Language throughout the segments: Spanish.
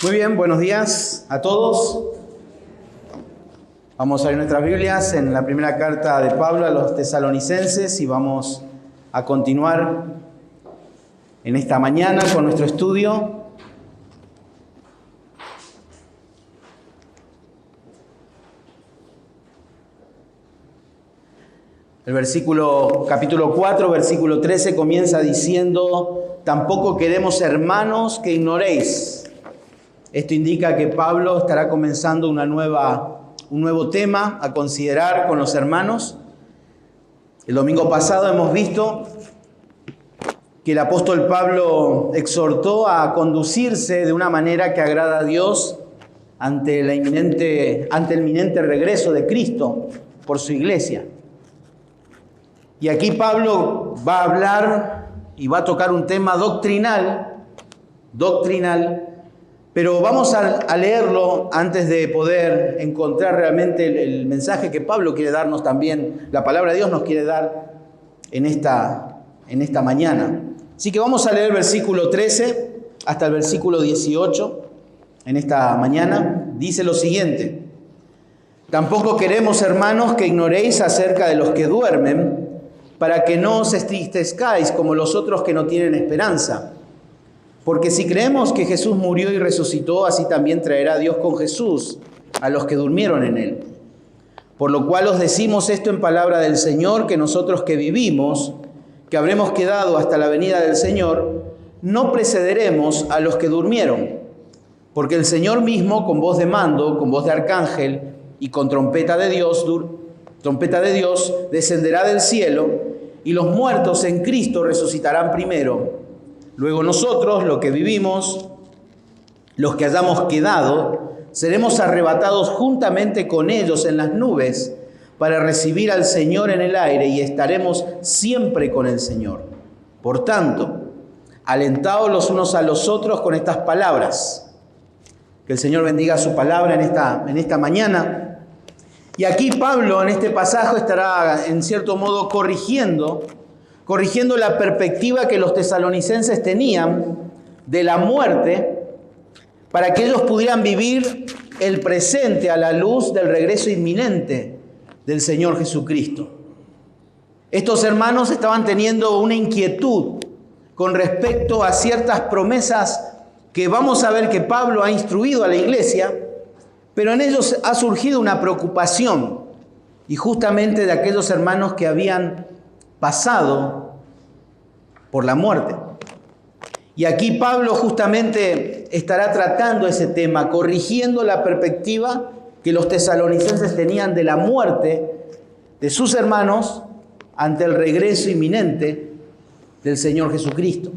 Muy bien, buenos días a todos. Vamos a abrir nuestras Biblias en la primera carta de Pablo a los tesalonicenses y vamos a continuar en esta mañana con nuestro estudio. El capítulo 4, versículo 13 comienza diciendo: tampoco queremos, hermanos, que ignoréis. Esto indica que Pablo estará comenzando un nuevo tema a considerar con los hermanos. El domingo pasado hemos visto que el apóstol Pablo exhortó a conducirse de una manera que agrada a Dios ante el inminente regreso de Cristo por su iglesia. Y aquí Pablo va a hablar y va a tocar un tema doctrinal, pero vamos a leerlo antes de poder encontrar realmente el mensaje que Pablo quiere darnos también, la palabra de Dios nos quiere dar en esta mañana. Así que vamos a leer el versículo 13 hasta el versículo 18 en esta mañana. Dice lo siguiente: tampoco queremos, hermanos, que ignoréis acerca de los que duermen, para que no os entristezcáis como los otros que no tienen esperanza. Porque si creemos que Jesús murió y resucitó, así también traerá Dios con Jesús a los que durmieron en él. Por lo cual os decimos esto en palabra del Señor, que nosotros que vivimos, que habremos quedado hasta la venida del Señor, no precederemos a los que durmieron. Porque el Señor mismo, con voz de mando, con voz de arcángel y con trompeta de Dios, descenderá del cielo, y los muertos en Cristo resucitarán primero. Luego nosotros, los que vivimos, los que hayamos quedado, seremos arrebatados juntamente con ellos en las nubes para recibir al Señor en el aire, y estaremos siempre con el Señor. Por tanto, alentaos los unos a los otros con estas palabras. Que el Señor bendiga su palabra en esta mañana. Y aquí Pablo en este pasaje estará en cierto modo corrigiendo la perspectiva que los tesalonicenses tenían de la muerte, para que ellos pudieran vivir el presente a la luz del regreso inminente del Señor Jesucristo. Estos hermanos estaban teniendo una inquietud con respecto a ciertas promesas que vamos a ver que Pablo ha instruido a la iglesia, pero en ellos ha surgido una preocupación, y justamente de aquellos hermanos que habían pasado por la muerte. Y aquí Pablo justamente estará tratando ese tema, corrigiendo la perspectiva que los tesalonicenses tenían de la muerte de sus hermanos ante el regreso inminente del Señor Jesucristo.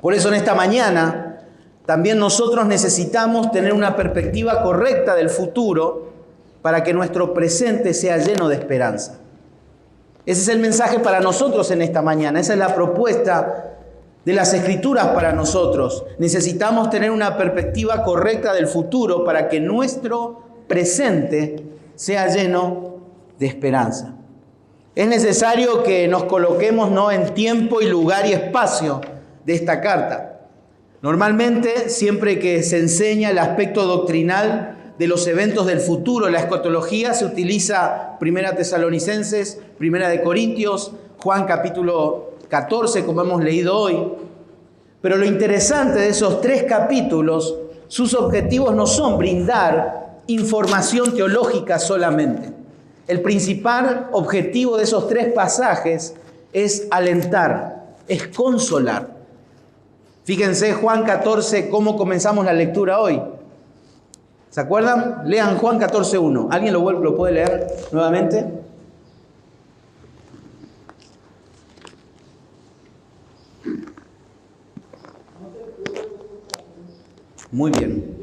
Por eso en esta mañana también nosotros necesitamos tener una perspectiva correcta del futuro para que nuestro presente sea lleno de esperanza. Ese es el mensaje para nosotros en esta mañana. Esa es la propuesta de las Escrituras para nosotros. Necesitamos tener una perspectiva correcta del futuro para que nuestro presente sea lleno de esperanza. Es necesario que nos coloquemos en tiempo y lugar y espacio de esta carta. Normalmente, siempre que se enseña el aspecto doctrinal de los eventos del futuro, la escatología, se utiliza 1 Tesalonicenses, 1 Corintios, Juan capítulo 14, como hemos leído hoy. Pero lo interesante de esos 3 capítulos, sus objetivos no son brindar información teológica solamente. El principal objetivo de esos 3 pasajes es alentar, es consolar. Fíjense Juan 14, cómo comenzamos la lectura hoy. ¿Se acuerdan? Lean Juan 14:1. ¿Alguien lo puede leer nuevamente? Muy bien.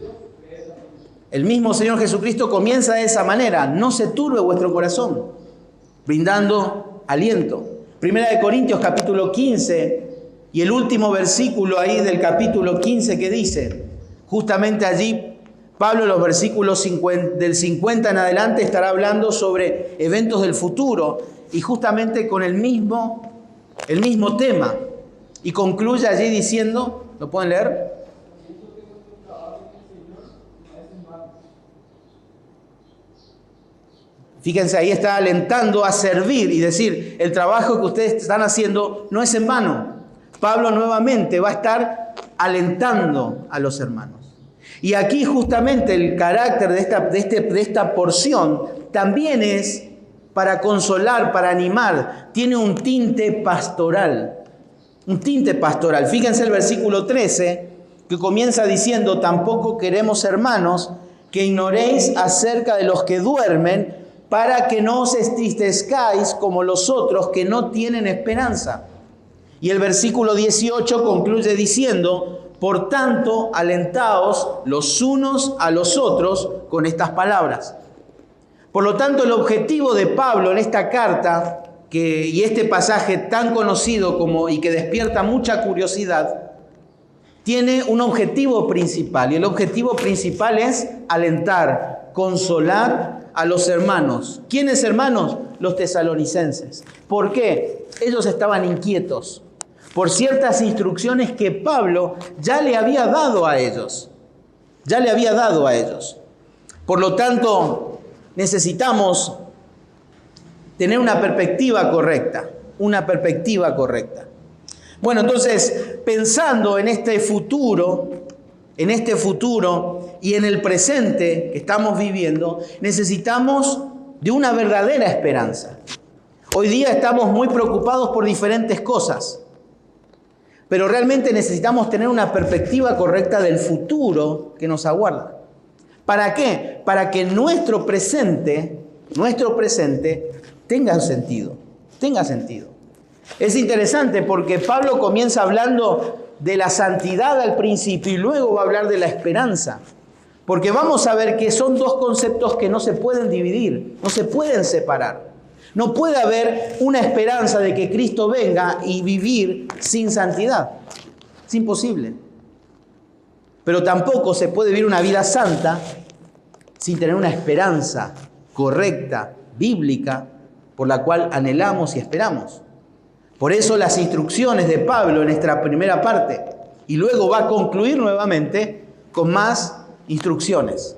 El mismo Señor Jesucristo comienza de esa manera: no se turbe vuestro corazón, brindando aliento. 1 Corintios capítulo 15 y el último versículo ahí del capítulo 15 que dice, justamente allí Pablo en los versículos del 50 en adelante estará hablando sobre eventos del futuro y justamente con el mismo tema. Y concluye allí diciendo, ¿lo pueden leer? Fíjense, ahí está alentando a servir y decir, el trabajo que ustedes están haciendo no es en vano. Pablo nuevamente va a estar alentando a los hermanos. Y aquí justamente el carácter de esta porción también es para consolar, para animar. Tiene un tinte pastoral. Un tinte pastoral. Fíjense el versículo 13 que comienza diciendo, tampoco queremos, hermanos, que ignoréis acerca de los que duermen, para que no os entristezcáis como los otros que no tienen esperanza. Y el versículo 18 concluye diciendo, por tanto, alentaos los unos a los otros con estas palabras. Por lo tanto, el objetivo de Pablo en esta carta, y este pasaje tan conocido y que despierta mucha curiosidad, tiene un objetivo principal. Y el objetivo principal es alentar, consolar a los hermanos. ¿Quiénes hermanos? Los tesalonicenses. ¿Por qué? Ellos estaban inquietos por ciertas instrucciones que Pablo ya le había dado a ellos. Ya le había dado a ellos. Por lo tanto, necesitamos tener una perspectiva correcta. Una perspectiva correcta. Bueno, entonces, pensando en este futuro y en el presente que estamos viviendo, necesitamos de una verdadera esperanza. Hoy día estamos muy preocupados por diferentes cosas. Pero realmente necesitamos tener una perspectiva correcta del futuro que nos aguarda. ¿Para qué? Para que nuestro presente tenga sentido. Tenga sentido. Es interesante porque Pablo comienza hablando de la santidad al principio y luego va a hablar de la esperanza. Porque vamos a ver que son dos conceptos que no se pueden dividir, no se pueden separar. No puede haber una esperanza de que Cristo venga y vivir sin santidad. Es imposible. Pero tampoco se puede vivir una vida santa sin tener una esperanza correcta, bíblica, por la cual anhelamos y esperamos. Por eso las instrucciones de Pablo en esta primera parte. Y luego va a concluir nuevamente con más instrucciones.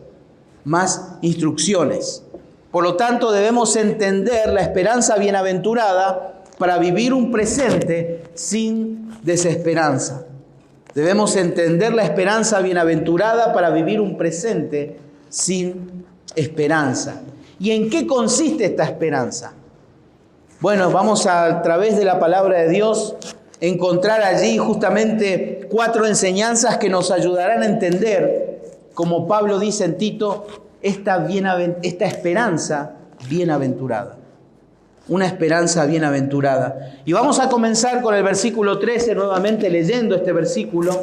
Más instrucciones. Por lo tanto, debemos entender la esperanza bienaventurada para vivir un presente sin desesperanza. Debemos entender la esperanza bienaventurada para vivir un presente sin esperanza. ¿Y en qué consiste esta esperanza? Bueno, vamos a través de la palabra de Dios encontrar allí justamente 4 enseñanzas que nos ayudarán a entender, como Pablo dice en Tito, esta esperanza bienaventurada. Una esperanza bienaventurada. Y vamos a comenzar con el versículo 13, nuevamente leyendo este versículo,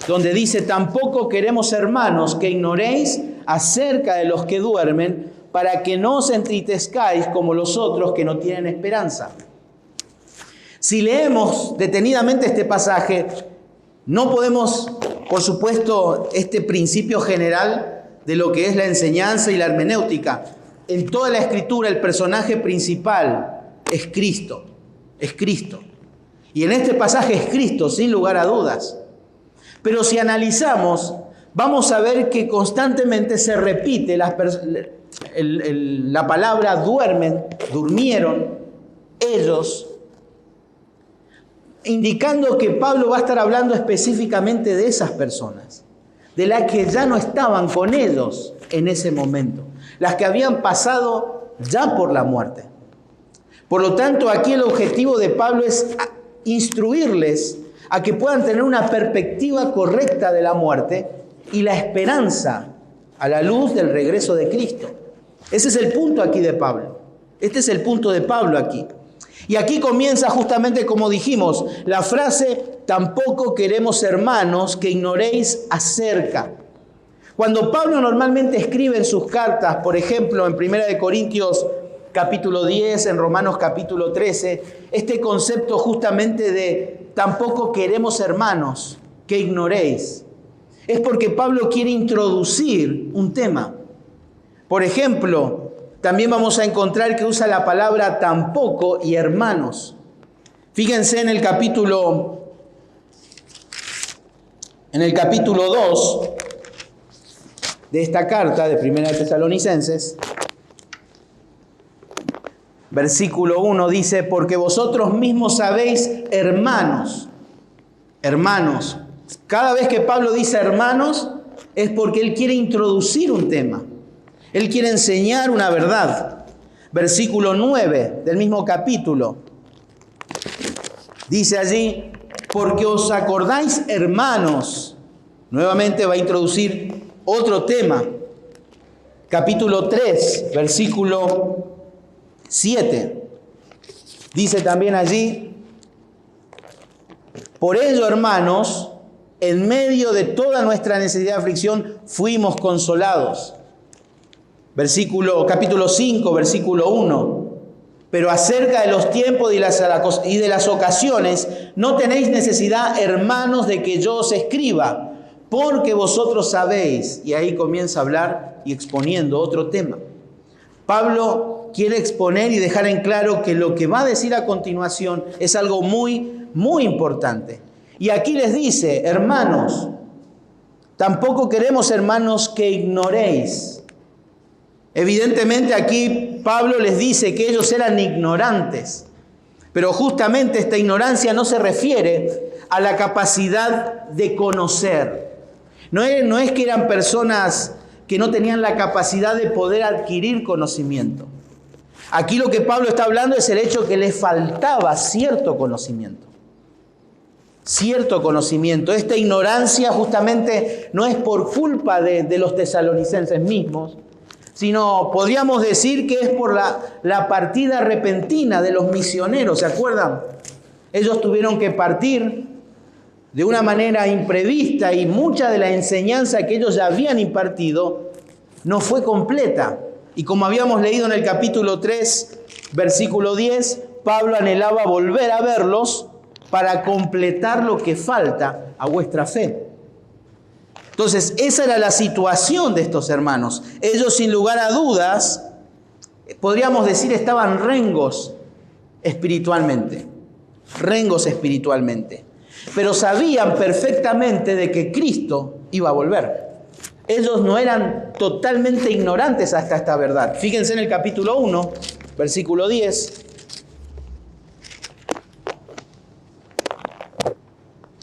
donde dice, tampoco queremos, hermanos, que ignoréis acerca de los que duermen, para que no os entristezcáis como los otros que no tienen esperanza. Si leemos detenidamente este pasaje, no podemos, por supuesto, este principio general de lo que es la enseñanza y la hermenéutica. En toda la Escritura el personaje principal es Cristo. Es Cristo. Y en este pasaje es Cristo, sin lugar a dudas. Pero si analizamos, vamos a ver que constantemente se repite la palabra duermen, durmieron, ellos, indicando que Pablo va a estar hablando específicamente de esas personas, de las que ya no estaban con ellos en ese momento, las que habían pasado ya por la muerte. Por lo tanto, aquí el objetivo de Pablo es instruirles a que puedan tener una perspectiva correcta de la muerte y la esperanza a la luz del regreso de Cristo. Ese es el punto aquí de Pablo. Este es el punto de Pablo aquí. Y aquí comienza justamente como dijimos, la frase, tampoco queremos, hermanos, que ignoréis acerca. Cuando Pablo normalmente escribe en sus cartas, por ejemplo, en 1 Corintios capítulo 10, en Romanos capítulo 13, este concepto justamente de tampoco queremos, hermanos, que ignoréis, es porque Pablo quiere introducir un tema. Por ejemplo, también vamos a encontrar que usa la palabra tampoco y hermanos. Fíjense en el capítulo 2 de esta carta de 1 Tesalonicenses. versículo 1 dice, porque vosotros mismos sabéis, hermanos, cada vez que Pablo dice hermanos, es porque él quiere introducir un tema, él quiere enseñar una verdad. Versículo 9 del mismo capítulo, dice allí, porque os acordáis, hermanos, nuevamente va a introducir otro tema. Capítulo 3, versículo 7. Dice también allí, por ello, hermanos, en medio de toda nuestra necesidad de aflicción, fuimos consolados. Capítulo 5, versículo 1. Pero acerca de los tiempos y de las ocasiones, no tenéis necesidad, hermanos, de que yo os escriba, porque vosotros sabéis. Y ahí comienza a hablar y exponiendo otro tema. Pablo quiere exponer y dejar en claro que lo que va a decir a continuación es algo muy, muy importante. Y aquí les dice, hermanos, tampoco queremos, hermanos, que ignoréis. Evidentemente aquí Pablo les dice que ellos eran ignorantes, pero justamente esta ignorancia no se refiere a la capacidad de conocer. No es que eran personas que no tenían la capacidad de poder adquirir conocimiento. Aquí lo que Pablo está hablando es el hecho que les faltaba cierto conocimiento. Cierto conocimiento. Esta ignorancia justamente no es por culpa de los tesalonicenses mismos, sino podríamos decir que es por la partida repentina de los misioneros, ¿se acuerdan? Ellos tuvieron que partir de una manera imprevista y mucha de la enseñanza que ellos ya habían impartido no fue completa. Y como habíamos leído en el capítulo 3, versículo 10, Pablo anhelaba volver a verlos para completar lo que falta a vuestra fe. Entonces, esa era la situación de estos hermanos. Ellos, sin lugar a dudas, podríamos decir, estaban rengos espiritualmente. Pero sabían perfectamente de que Cristo iba a volver. Ellos no eran totalmente ignorantes hasta esta verdad. Fíjense en el capítulo 1, versículo 10.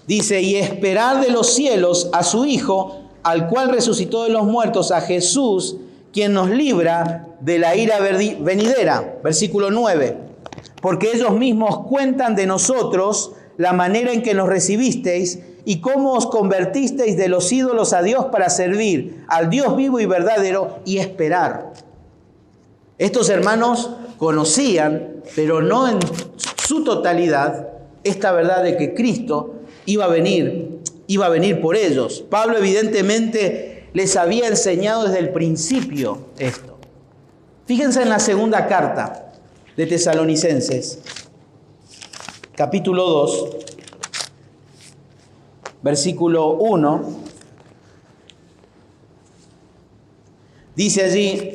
Dice, y esperar de los cielos a su Hijo, al cual resucitó de los muertos, a Jesús, quien nos libra de la ira venidera. Versículo 9. Porque ellos mismos cuentan de nosotros la manera en que nos recibisteis y cómo os convertisteis de los ídolos a Dios para servir al Dios vivo y verdadero y esperar. Estos hermanos conocían, pero no en su totalidad, esta verdad de que Cristo iba a venir por ellos. Pablo evidentemente les había enseñado desde el principio esto. Fíjense en la segunda carta de Tesalonicenses, capítulo 2, versículo 1. Dice allí,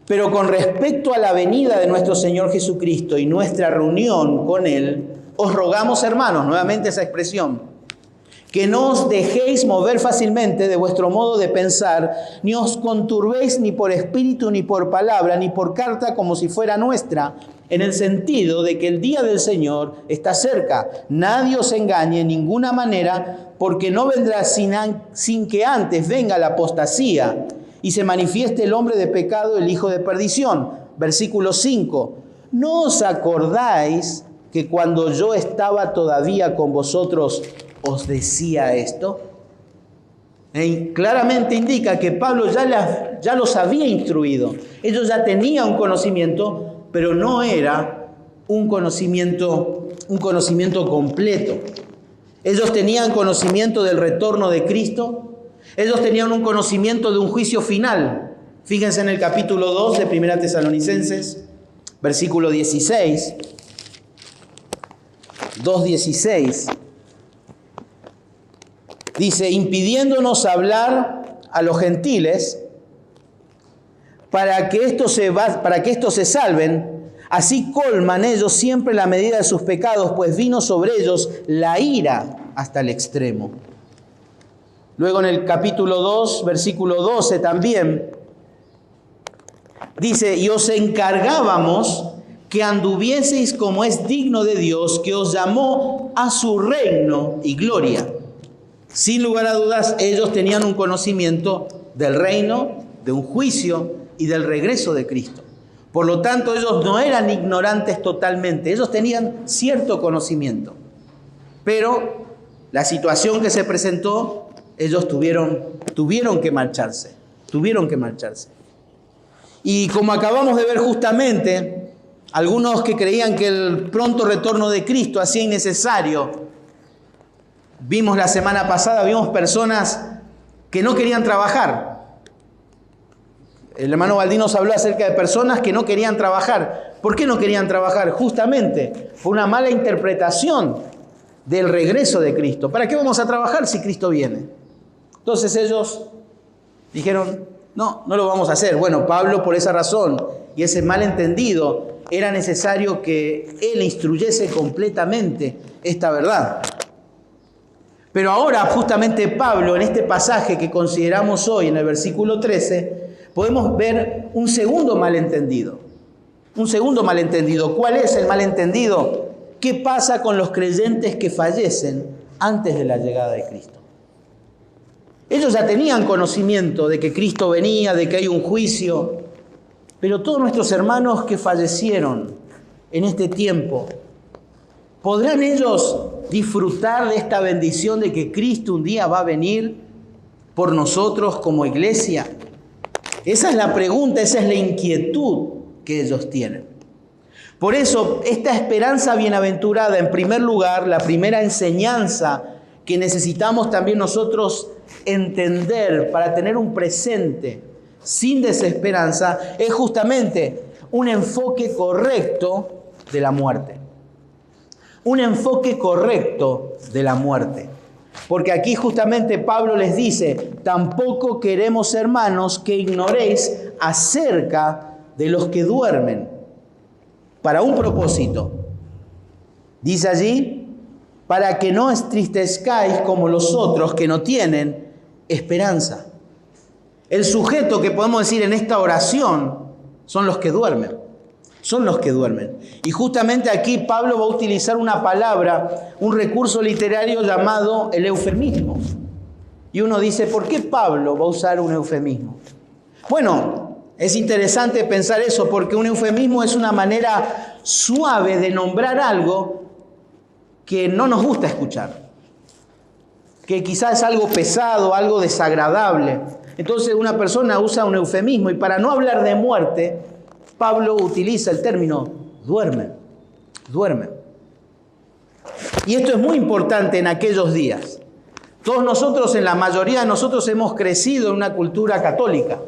pero con respecto a la venida de nuestro Señor Jesucristo y nuestra reunión con Él, os rogamos, hermanos, nuevamente esa expresión, que no os dejéis mover fácilmente de vuestro modo de pensar, ni os conturbéis ni por espíritu, ni por palabra, ni por carta como si fuera nuestra, en el sentido de que el día del Señor está cerca. Nadie os engañe en ninguna manera, porque no vendrá sin que antes venga la apostasía y se manifieste el hombre de pecado, el hijo de perdición. Versículo 5. ¿No os acordáis que cuando yo estaba todavía con vosotros os decía esto? Claramente indica que Pablo ya los había instruido. Ellos ya tenían un conocimiento, pero no era un conocimiento completo. Ellos tenían conocimiento del retorno de Cristo. Ellos tenían un conocimiento de un juicio final. Fíjense en el capítulo 2 de 1 Tesalonicenses, versículo 16. 2:16. Dice, impidiéndonos hablar a los gentiles para que estos se salven, así colman ellos siempre la medida de sus pecados, pues vino sobre ellos la ira hasta el extremo. Luego en el capítulo 2, versículo 12 también, dice, y os encargábamos que anduvieseis como es digno de Dios, que os llamó a su reino y gloria. Sin lugar a dudas, ellos tenían un conocimiento del reino, de un juicio y del regreso de Cristo. Por lo tanto, ellos no eran ignorantes totalmente, ellos tenían cierto conocimiento. Pero la situación que se presentó, ellos tuvieron que marcharse. Y como acabamos de ver justamente, algunos que creían que el pronto retorno de Cristo hacía innecesario, vimos la semana pasada, vimos personas que no querían trabajar. El hermano Baldín nos habló acerca de personas que no querían trabajar. ¿Por qué no querían trabajar? Justamente por una mala interpretación del regreso de Cristo. ¿Para qué vamos a trabajar si Cristo viene? Entonces ellos dijeron, no lo vamos a hacer. Bueno, Pablo por esa razón y ese malentendido era necesario que él instruyese completamente esta verdad. Pero ahora justamente Pablo en este pasaje que consideramos hoy en el versículo 13 podemos ver un segundo malentendido. ¿Cuál es el malentendido? ¿Qué pasa con los creyentes que fallecen antes de la llegada de Cristo? Ellos ya tenían conocimiento de que Cristo venía, de que hay un juicio, pero todos nuestros hermanos que fallecieron en este tiempo, ¿podrán ellos disfrutar de esta bendición de que Cristo un día va a venir por nosotros como iglesia? Esa es la pregunta, esa es la inquietud que ellos tienen. Por eso, esta esperanza bienaventurada, en primer lugar, la primera enseñanza que necesitamos también nosotros entender para tener un presente sin desesperanza, es justamente un enfoque correcto de la muerte. Un enfoque correcto de la muerte. Porque aquí justamente Pablo les dice, tampoco queremos, hermanos, que ignoréis acerca de los que duermen, para un propósito. Dice allí, para que no entristezcáis como los otros que no tienen esperanza. El sujeto que podemos decir en esta oración son los que duermen. Y justamente aquí Pablo va a utilizar una palabra, un recurso literario llamado el eufemismo. Y uno dice, ¿por qué Pablo va a usar un eufemismo? Bueno, es interesante pensar eso porque un eufemismo es una manera suave de nombrar algo que no nos gusta escuchar, que quizás es algo pesado, algo desagradable. Entonces una persona usa un eufemismo y para no hablar de muerte, Pablo utiliza el término duermen. Y esto es muy importante en aquellos días. Todos nosotros, la mayoría de nosotros hemos crecido en una cultura católica.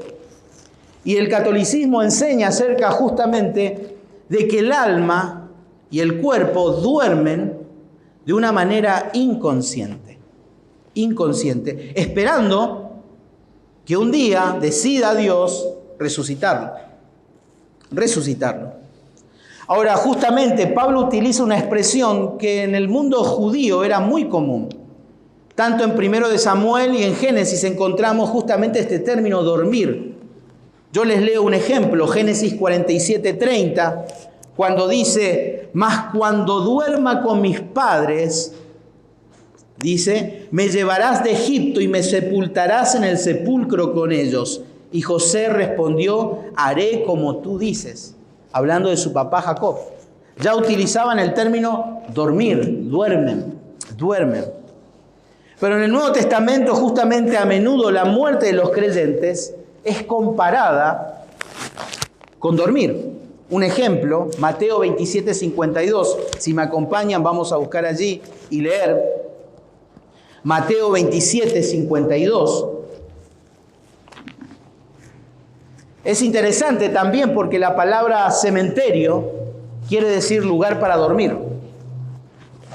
Y el catolicismo enseña acerca justamente de que el alma y el cuerpo duermen de una manera inconsciente, esperando que un día decida Dios resucitarlo. Ahora, justamente Pablo utiliza una expresión que en el mundo judío era muy común. Tanto en 1 de Samuel y en Génesis encontramos justamente este término dormir. Yo les leo un ejemplo, Génesis 47:30, cuando dice, mas cuando duerma con mis padres, dice, me llevarás de Egipto y me sepultarás en el sepulcro con ellos. Y José respondió, haré como tú dices, hablando de su papá Jacob. Ya utilizaban el término dormir, duermen. Pero en el Nuevo Testamento, justamente a menudo la muerte de los creyentes es comparada con dormir. Un ejemplo, Mateo 27:52. Si me acompañan, vamos a buscar allí y leer. Mateo 27:52. Es interesante también porque la palabra cementerio quiere decir lugar para dormir.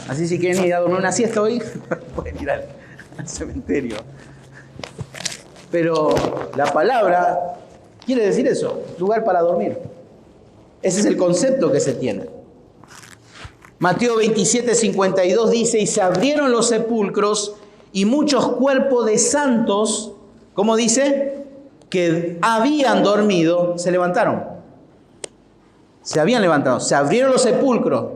Así si quieren ir a dormir una siesta hoy, pueden ir al cementerio. Pero la palabra quiere decir eso, lugar para dormir. Ese es el concepto que se tiene. Mateo 27:52 dice, y se abrieron los sepulcros y muchos cuerpos de santos, ¿cómo dice? Que habían dormido, se levantaron. Se habían levantado, se abrieron los sepulcros.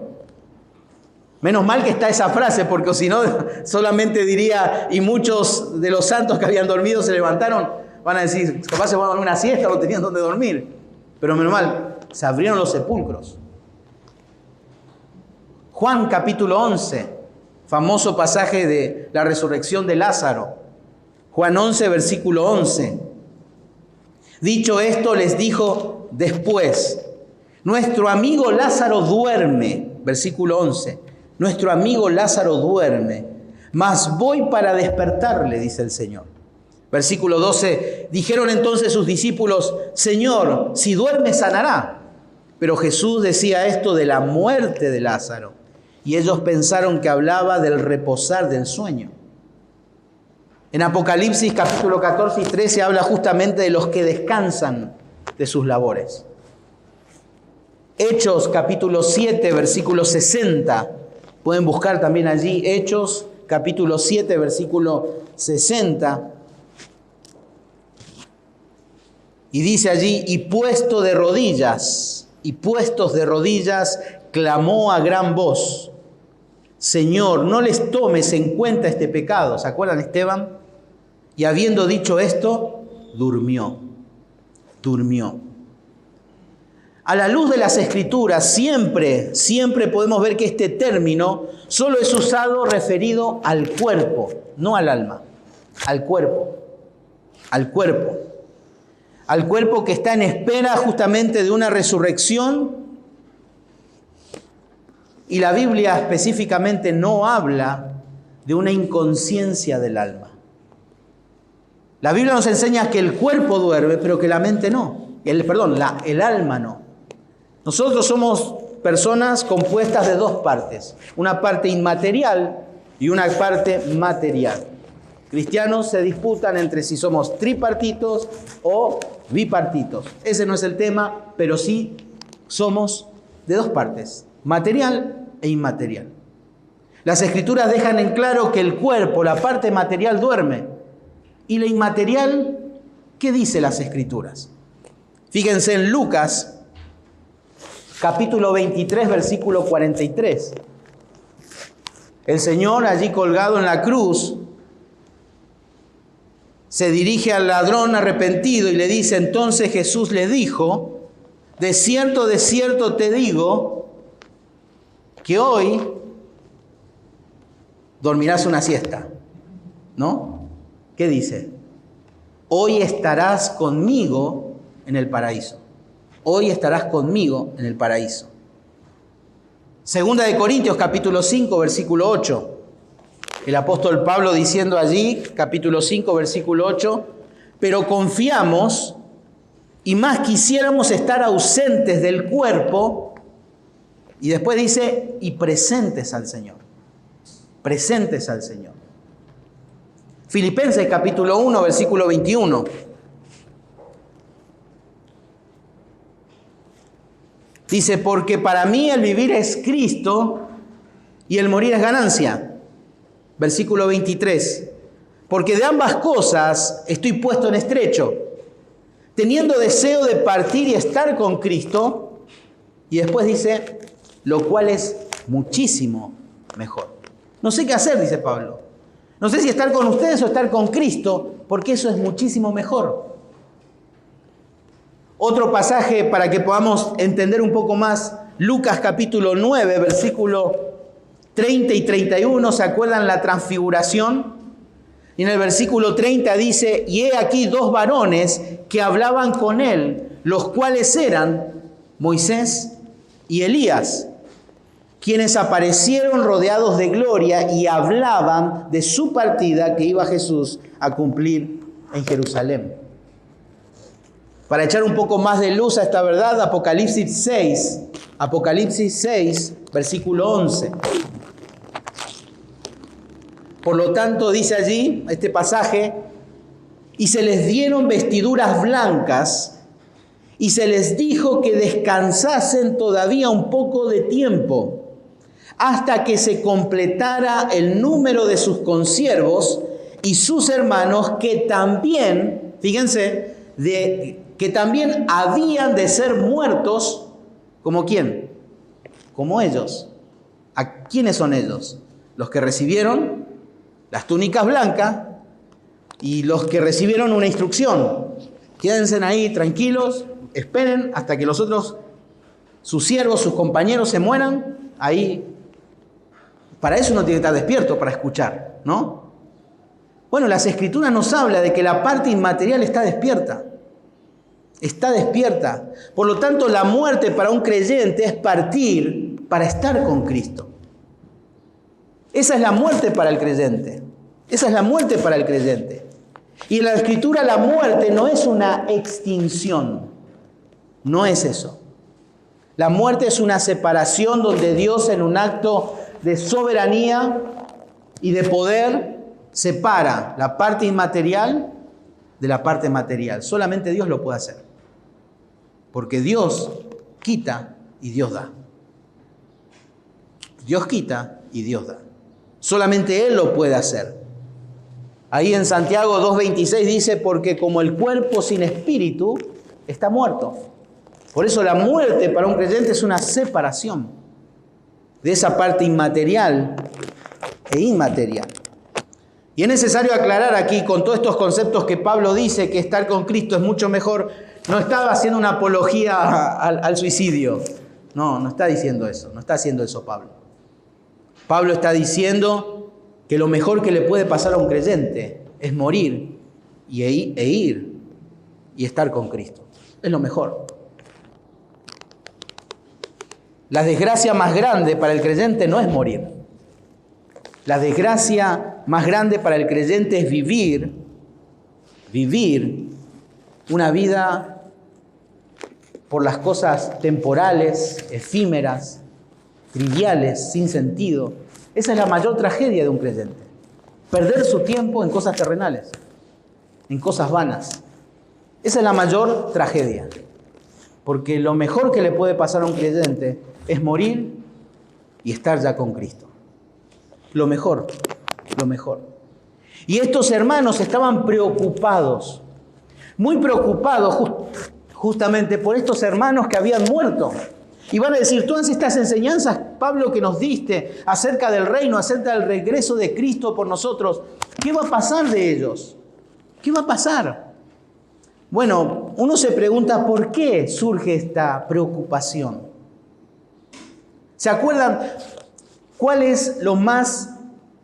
Menos mal que está esa frase, porque si no, solamente diría, y muchos de los santos que habían dormido se levantaron, van a decir, capaz se van a dormir una siesta, no tenían dónde dormir. Pero menos mal, se abrieron los sepulcros. Juan capítulo 11, famoso pasaje de la resurrección de Lázaro. Juan 11, versículo 11. Dicho esto, les dijo después, nuestro amigo Lázaro duerme, versículo 11, nuestro amigo Lázaro duerme, mas voy para despertarle, dice el Señor. Versículo 12, dijeron entonces sus discípulos, Señor, si duerme sanará. Pero Jesús decía esto de la muerte de Lázaro, y ellos pensaron que hablaba del reposar del sueño. En Apocalipsis capítulo 14 y 13 habla justamente de los que descansan de sus labores. Hechos capítulo 7 versículo 60. Pueden buscar también allí Hechos capítulo 7 versículo 60. Y dice allí, y puestos de rodillas, clamó a gran voz, Señor, no les tomes en cuenta este pecado. ¿Se acuerdan, Esteban? Y habiendo dicho esto, durmió. A la luz de las Escrituras, siempre podemos ver que este término solo es usado referido al cuerpo, no al alma, al cuerpo. Al cuerpo que está en espera justamente de una resurrección. Y la Biblia específicamente no habla de una inconsciencia del alma. La Biblia nos enseña que el cuerpo duerme, pero que la mente no. El alma no. Nosotros somos personas compuestas de dos partes. Una parte inmaterial y una parte material. Cristianos se disputan entre si somos tripartitos o bipartitos. Ese no es el tema, pero sí somos de dos partes, material e inmaterial. Las Escrituras dejan en claro que el cuerpo, la parte material, duerme. ¿Y la inmaterial? ¿Qué dice las Escrituras? Fíjense en Lucas, capítulo 23, versículo 43. El Señor allí colgado en la cruz se dirige al ladrón arrepentido y le dice, entonces Jesús le dijo, de cierto te digo, que hoy dormirás una siesta, ¿no? ¿Qué dice? Hoy estarás conmigo en el paraíso. Hoy estarás conmigo en el paraíso. Segunda de Corintios, capítulo 5, versículo 8. El apóstol Pablo diciendo allí, capítulo 5, versículo 8, pero confiamos y más quisiéramos estar ausentes del cuerpo, y después dice, y presentes al Señor. Presentes al Señor. Filipenses capítulo 1, versículo 21. Dice, porque para mí el vivir es Cristo y el morir es ganancia. Versículo 23. Porque de ambas cosas estoy puesto en estrecho, teniendo deseo de partir y estar con Cristo. Y después dice, lo cual es muchísimo mejor. No sé qué hacer, dice Pablo. No sé si estar con ustedes o estar con Cristo, porque eso es muchísimo mejor. Otro pasaje para que podamos entender un poco más, Lucas capítulo 9, versículo 30 y 31, ¿se acuerdan la transfiguración? Y en el versículo 30 dice, y he aquí dos varones que hablaban con él, los cuales eran Moisés y Elías, quienes aparecieron rodeados de gloria y hablaban de su partida que iba Jesús a cumplir en Jerusalén. Para echar un poco más de luz a esta verdad, Apocalipsis 6, versículo 11. Por lo tanto, dice allí, este pasaje, y se les dieron vestiduras blancas, y se les dijo que descansasen todavía un poco de tiempo, hasta que se completara el número de sus consiervos y sus hermanos, que también, fíjense, que también habían de ser muertos ¿Como quién? Como ellos. ¿A quiénes son ellos? Los que recibieron las túnicas blancas y los que recibieron una instrucción. Quédense ahí tranquilos, esperen hasta que los otros, sus siervos, sus compañeros se mueran. Ahí, para eso uno tiene que estar despierto, para escuchar, ¿no? Bueno, las Escrituras nos habla de que la parte inmaterial está despierta. Está despierta. Por lo tanto, la muerte para un creyente es partir para estar con Cristo. Esa es la muerte para el creyente. Esa es la muerte para el creyente. Y en la Escritura la muerte no es una extinción. No es eso. La muerte es una separación donde Dios, en un acto de soberanía y de poder, separa la parte inmaterial de la parte material. Solamente Dios lo puede hacer. Porque Dios quita y Dios da. Dios quita y Dios da. Solamente Él lo puede hacer. Ahí en Santiago 2:26 dice, porque como el cuerpo sin espíritu está muerto. Por eso la muerte para un creyente es una separación de esa parte inmaterial e inmaterial. Y es necesario aclarar aquí, con todos estos conceptos que Pablo dice que estar con Cristo es mucho mejor, no estaba haciendo una apología al suicidio. No está diciendo eso, no está haciendo eso Pablo. Pablo está diciendo que lo mejor que le puede pasar a un creyente es morir e ir y estar con Cristo. Es lo mejor. La desgracia más grande para el creyente no es morir. La desgracia más grande para el creyente es vivir una vida por las cosas temporales, efímeras, triviales, sin sentido. Esa es la mayor tragedia de un creyente. Perder su tiempo en cosas terrenales, en cosas vanas. Esa es la mayor tragedia. Porque lo mejor que le puede pasar a un creyente es morir y estar ya con Cristo. Lo mejor, lo mejor. Y estos hermanos estaban preocupados, muy preocupados justamente por estos hermanos que habían muerto. Y van a decir, todas estas enseñanzas, Pablo, que nos diste acerca del reino, acerca del regreso de Cristo por nosotros, ¿qué va a pasar de ellos? ¿Qué va a pasar? Bueno, uno se pregunta por qué surge esta preocupación. ¿Se acuerdan cuál es lo más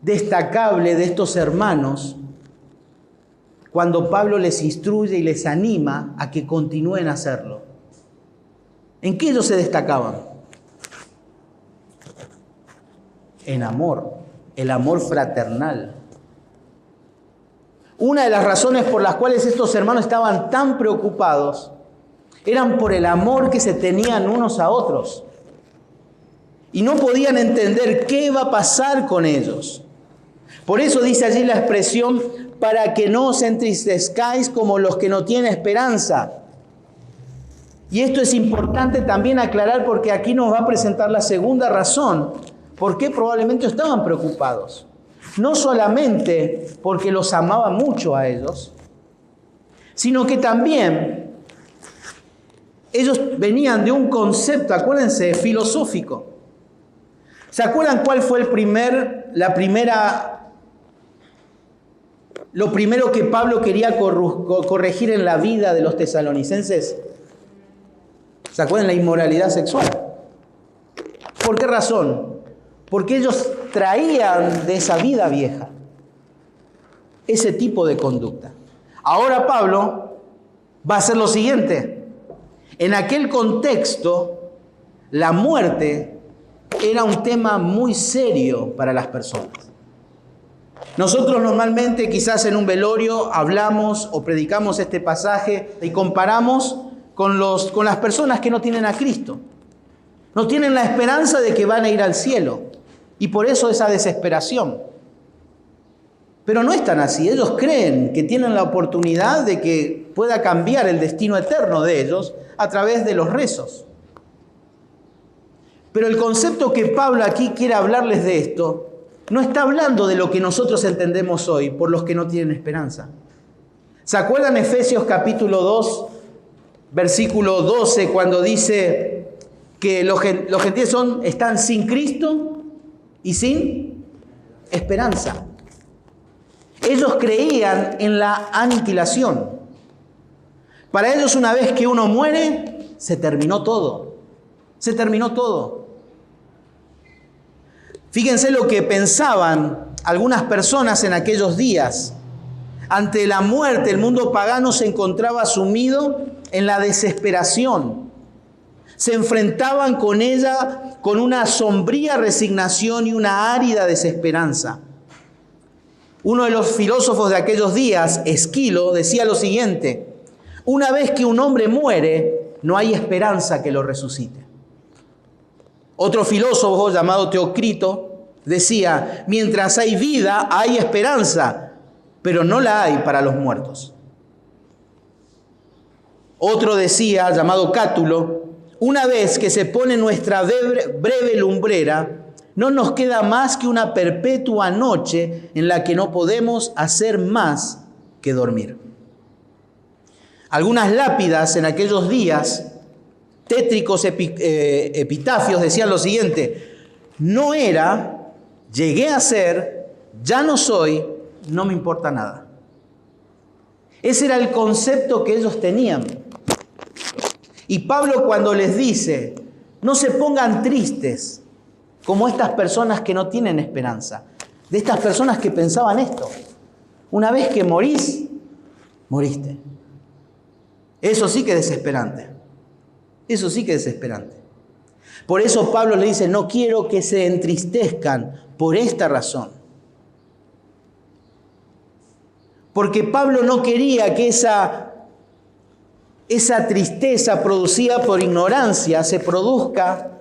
destacable de estos hermanos cuando Pablo les instruye y les anima a que continúen a hacerlo? ¿En qué ellos se destacaban? En amor, el amor fraternal. Una de las razones por las cuales estos hermanos estaban tan preocupados eran por el amor que se tenían unos a otros. Y no podían entender qué iba a pasar con ellos. Por eso dice allí la expresión, para que no os entristezcáis como los que no tienen esperanza. Y esto es importante también aclarar porque aquí nos va a presentar la segunda razón por qué probablemente estaban preocupados. No solamente porque los amaba mucho a ellos, sino que también ellos venían de un concepto, acuérdense, filosófico. ¿Se acuerdan cuál fue lo primero que Pablo quería corregir en la vida de los tesalonicenses? ¿Se acuerdan? La inmoralidad sexual. ¿Por qué razón? Porque ellos traían de esa vida vieja ese tipo de conducta. Ahora Pablo va a hacer lo siguiente. En aquel contexto, la muerte era un tema muy serio para las personas. Nosotros normalmente, quizás en un velorio, hablamos o predicamos este pasaje y comparamos con las personas que no tienen a Cristo. No tienen la esperanza de que van a ir al cielo. Y por eso esa desesperación. Pero no es tan así. Ellos creen que tienen la oportunidad de que pueda cambiar el destino eterno de ellos a través de los rezos. Pero el concepto que Pablo aquí quiere hablarles de esto, no está hablando de lo que nosotros entendemos hoy, por los que no tienen esperanza. ¿Se acuerdan Efesios capítulo 2, versículo 12, cuando dice que los gentiles están sin Cristo y sin esperanza. Ellos creían en la aniquilación. Para ellos, una vez que uno muere, se terminó todo. Se terminó todo. Fíjense lo que pensaban algunas personas en aquellos días. Ante la muerte, el mundo pagano se encontraba sumido en la desesperación. Se enfrentaban con ella con una sombría resignación y una árida desesperanza. Uno de los filósofos de aquellos días, Esquilo, decía lo siguiente: una vez que un hombre muere, no hay esperanza que lo resucite. Otro filósofo llamado Teócrito decía: mientras hay vida, hay esperanza, pero no la hay para los muertos. Otro decía, llamado Cátulo: una vez que se pone nuestra breve lumbrera, no nos queda más que una perpetua noche en la que no podemos hacer más que dormir. Algunas lápidas en aquellos días, tétricos epitafios, decían lo siguiente: no era, llegué a ser, ya no soy, no me importa nada. Ese era el concepto que ellos tenían. Y Pablo, cuando les dice, no se pongan tristes como estas personas que no tienen esperanza, de estas personas que pensaban esto: una vez que morís, moriste. Eso sí que es desesperante. Eso sí que es desesperante. Por eso Pablo le dice: no quiero que se entristezcan por esta razón. Porque Pablo no quería que esa tristeza producida por ignorancia se produzca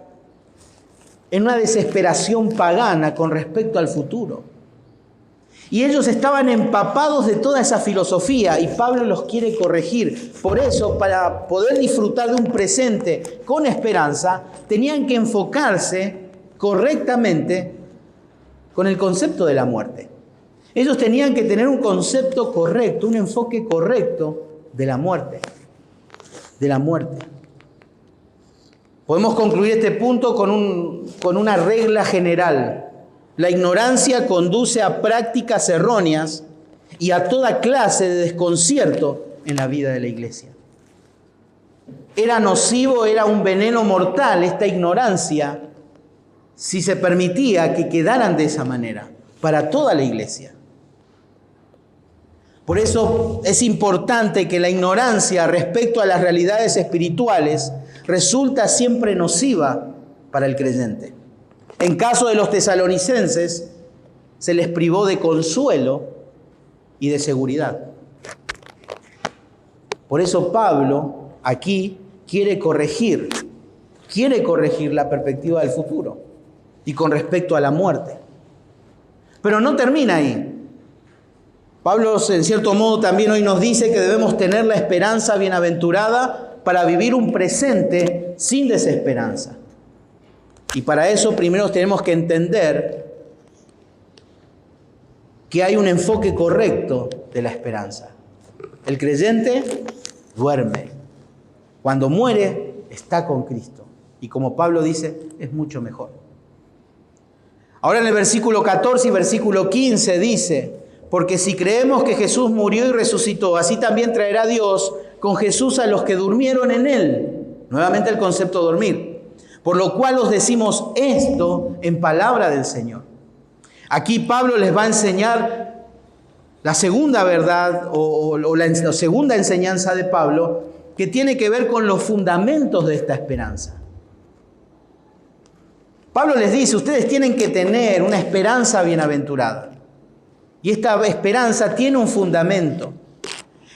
en una desesperación pagana con respecto al futuro. Y ellos estaban empapados de toda esa filosofía y Pablo los quiere corregir. Por eso, para poder disfrutar de un presente con esperanza, tenían que enfocarse correctamente con el concepto de la muerte. Ellos tenían que tener un concepto correcto, un enfoque correcto de la muerte. De la muerte. Podemos concluir este punto con una regla general. La ignorancia conduce a prácticas erróneas y a toda clase de desconcierto en la vida de la iglesia. Era nocivo, era un veneno mortal esta ignorancia si se permitía que quedaran de esa manera para toda la iglesia. Por eso es importante que la ignorancia respecto a las realidades espirituales resulta siempre nociva para el creyente. En caso de los tesalonicenses, se les privó de consuelo y de seguridad. Por eso Pablo aquí quiere corregir la perspectiva del futuro y con respecto a la muerte. Pero no termina ahí. Pablo, en cierto modo, también hoy nos dice que debemos tener la esperanza bienaventurada para vivir un presente sin desesperanza. Y para eso primero tenemos que entender que hay un enfoque correcto de la esperanza. El creyente duerme. Cuando muere, está con Cristo. Y como Pablo dice, es mucho mejor. Ahora en el versículo 14 y versículo 15 dice: porque si creemos que Jesús murió y resucitó, así también traerá Dios con Jesús a los que durmieron en Él. Nuevamente el concepto de dormir. Por lo cual os decimos esto en palabra del Señor. Aquí Pablo les va a enseñar la segunda verdad o la segunda enseñanza de Pablo, que tiene que ver con los fundamentos de esta esperanza. Pablo les dice: ustedes tienen que tener una esperanza bienaventurada. Y esta esperanza tiene un fundamento.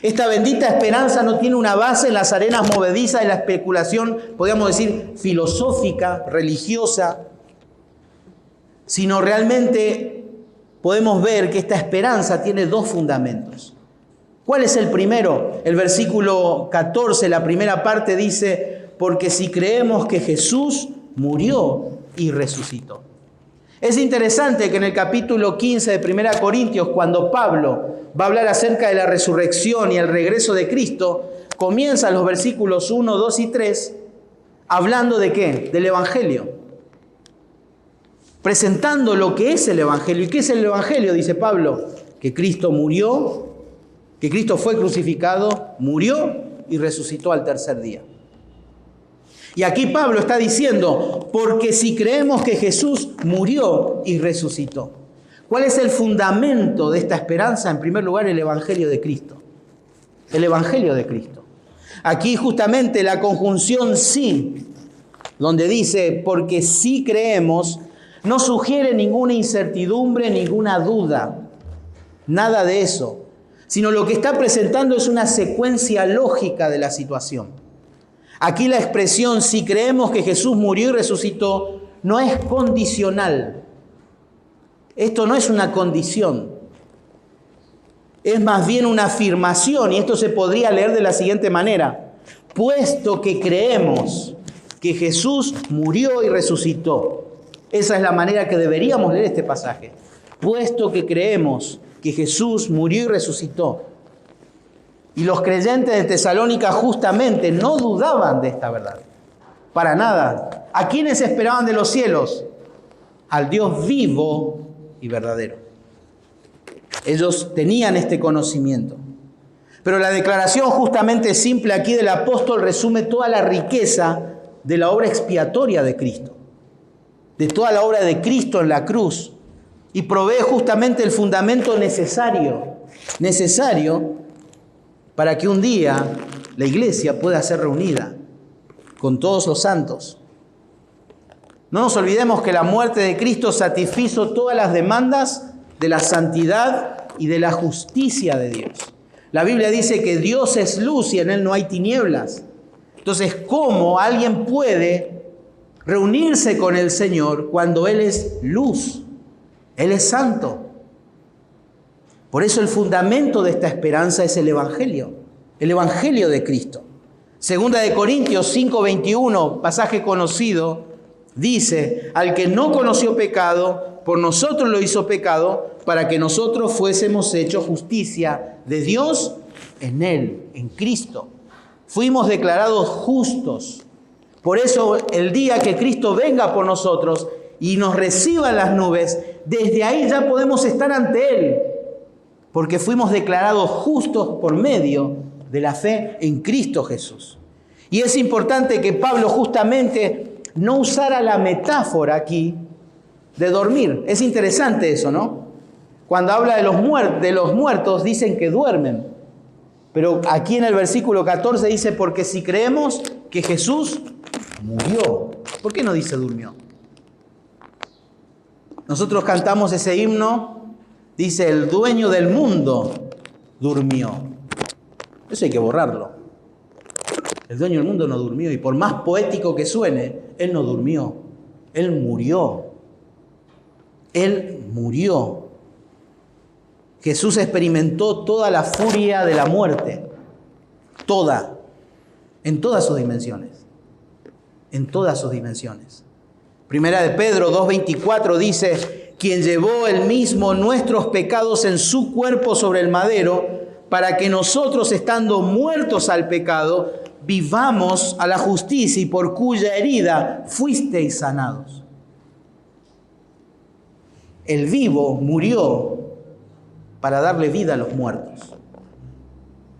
Esta bendita esperanza no tiene una base en las arenas movedizas de la especulación, podríamos decir, filosófica, religiosa, sino realmente podemos ver que esta esperanza tiene dos fundamentos. ¿Cuál es el primero? El versículo 14, la primera parte dice: porque si creemos que Jesús murió y resucitó. Es interesante que en el capítulo 15 de 1 Corintios, cuando Pablo va a hablar acerca de la resurrección y el regreso de Cristo, comienza los versículos 1, 2 y 3 hablando ¿de qué? Del Evangelio. Presentando lo que es el Evangelio. ¿Y qué es el Evangelio? Dice Pablo, que Cristo murió, que Cristo fue crucificado, murió y resucitó al tercer día. Y aquí Pablo está diciendo, porque si creemos que Jesús murió y resucitó. ¿Cuál es el fundamento de esta esperanza? En primer lugar, el Evangelio de Cristo. El Evangelio de Cristo. Aquí justamente la conjunción sí, donde dice, porque si creemos, no sugiere ninguna incertidumbre, ninguna duda. Nada de eso. Sino lo que está presentando es una secuencia lógica de la situación. Aquí la expresión, si creemos que Jesús murió y resucitó, no es condicional. Esto no es una condición. Es más bien una afirmación, y esto se podría leer de la siguiente manera. Puesto que creemos que Jesús murió y resucitó. Esa es la manera que deberíamos leer este pasaje. Puesto que creemos que Jesús murió y resucitó. Y los creyentes de Tesalónica justamente no dudaban de esta verdad. Para nada. ¿A quiénes esperaban de los cielos? Al Dios vivo y verdadero. Ellos tenían este conocimiento. Pero la declaración justamente simple aquí del apóstol resume toda la riqueza de la obra expiatoria de Cristo. De toda la obra de Cristo en la cruz. Y provee justamente el fundamento necesario para que un día la iglesia pueda ser reunida con todos los santos. No nos olvidemos que la muerte de Cristo satisfizo todas las demandas de la santidad y de la justicia de Dios. La Biblia dice que Dios es luz y en Él no hay tinieblas. Entonces, ¿cómo alguien puede reunirse con el Señor cuando Él es luz? Él es santo. Por eso el fundamento de esta esperanza es el Evangelio de Cristo. Segunda de Corintios 5:21, pasaje conocido, dice, al que no conoció pecado, por nosotros lo hizo pecado, para que nosotros fuésemos hechos justicia de Dios en Él, en Cristo. Fuimos declarados justos. Por eso el día que Cristo venga por nosotros y nos reciba en las nubes, desde ahí ya podemos estar ante Él, porque fuimos declarados justos por medio de la fe en Cristo Jesús. Y es importante que Pablo justamente no usara la metáfora aquí de dormir. Es interesante eso, ¿no? Cuando habla de los muertos, dicen que duermen. Pero aquí en el versículo 14 dice, porque si creemos que Jesús murió. ¿Por qué no dice durmió? Nosotros cantamos ese himno, dice, el dueño del mundo durmió. Eso hay que borrarlo. El dueño del mundo no durmió, y por más poético que suene, Él no durmió. Él murió. Él murió. Jesús experimentó toda la furia de la muerte. Toda. En todas sus dimensiones. En todas sus dimensiones. Primera de Pedro 2:24 dice, quien llevó él mismo nuestros pecados en su cuerpo sobre el madero, para que nosotros, estando muertos al pecado, vivamos a la justicia, y por cuya herida fuisteis sanados. El vivo murió para darle vida a los muertos.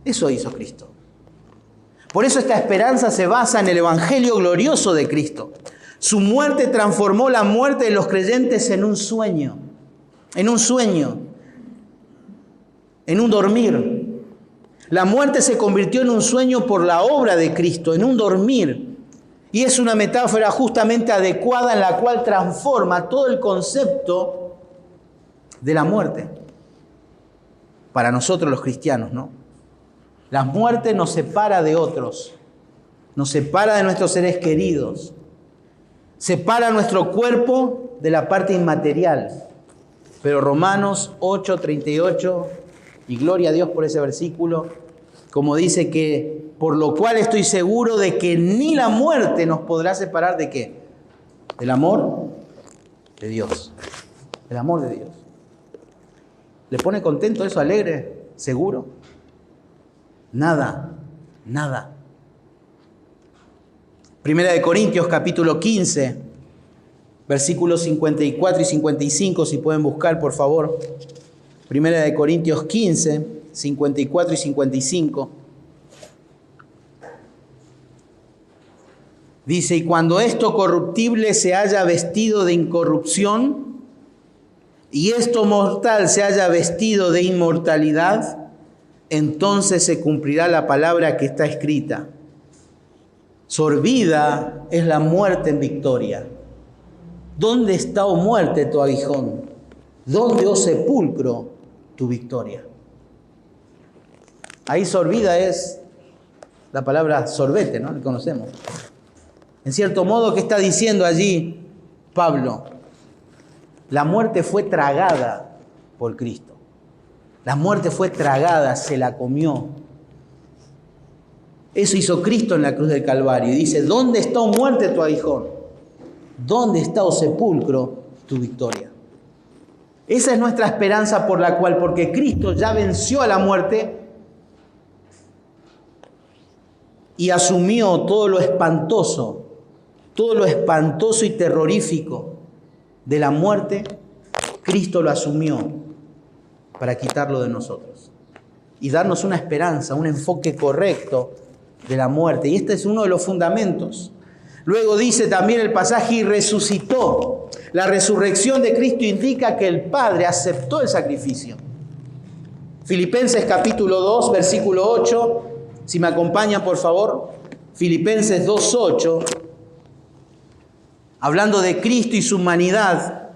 Eso hizo Cristo. Por eso esta esperanza se basa en el Evangelio glorioso de Cristo. Su muerte transformó la muerte de los creyentes en un sueño, en un dormir. La muerte se convirtió en un sueño por la obra de Cristo, en un dormir. Y es una metáfora justamente adecuada en la cual transforma todo el concepto de la muerte. Para nosotros los cristianos, ¿no? La muerte nos separa de otros, nos separa de nuestros seres queridos, separa nuestro cuerpo de la parte inmaterial. Pero Romanos 8:38, y gloria a Dios por ese versículo, como dice que, por lo cual estoy seguro de que ni la muerte nos podrá separar ¿de qué? Del amor de Dios. El amor de Dios. ¿Le pone contento eso, alegre, seguro? Nada. Primera de Corintios capítulo 15, versículos 54 y 55, si pueden buscar, por favor. Primera de Corintios 15, 54 y 55. Dice, y cuando esto corruptible se haya vestido de incorrupción, y esto mortal se haya vestido de inmortalidad, entonces se cumplirá la palabra que está escrita. Sorbida es la muerte en victoria. ¿Dónde está, oh muerte, tu aguijón? ¿Dónde, oh sepulcro, tu victoria? Ahí sorbida es la palabra sorbete, ¿no? La conocemos. En cierto modo, ¿qué está diciendo allí Pablo? La muerte fue tragada por Cristo. La muerte fue tragada, se la comió. Eso hizo Cristo en la cruz del Calvario. Y dice, ¿dónde está, oh muerte, tu aguijón? ¿Dónde está, oh sepulcro, tu victoria? Esa es nuestra esperanza por la cual, porque Cristo ya venció a la muerte y asumió todo lo espantoso y terrorífico de la muerte, Cristo lo asumió para quitarlo de nosotros y darnos una esperanza, un enfoque correcto de la muerte. Y este es uno de los fundamentos. Luego dice también el pasaje, y resucitó. La resurrección de Cristo indica que el Padre aceptó el sacrificio. Filipenses capítulo 2, versículo 8. Si me acompañan, por favor. Filipenses 2:8. Hablando de Cristo y su humanidad.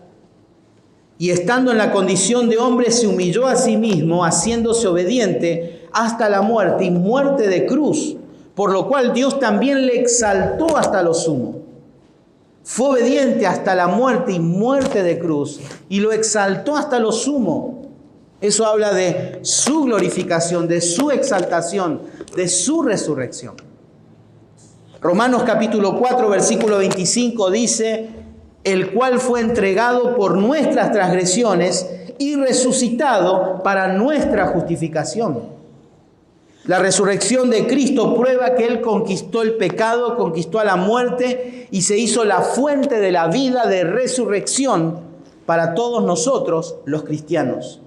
Y estando en la condición de hombre, se humilló a sí mismo, haciéndose obediente hasta la muerte y muerte de cruz. Por lo cual Dios también le exaltó hasta lo sumo. Fue obediente hasta la muerte y muerte de cruz. Y lo exaltó hasta lo sumo. Eso habla de su glorificación, de su exaltación, de su resurrección. Romanos capítulo 4, versículo 25 dice, el cual fue entregado por nuestras transgresiones y resucitado para nuestra justificación. La resurrección de Cristo prueba que Él conquistó el pecado, conquistó a la muerte y se hizo la fuente de la vida de resurrección para todos nosotros, los cristianos.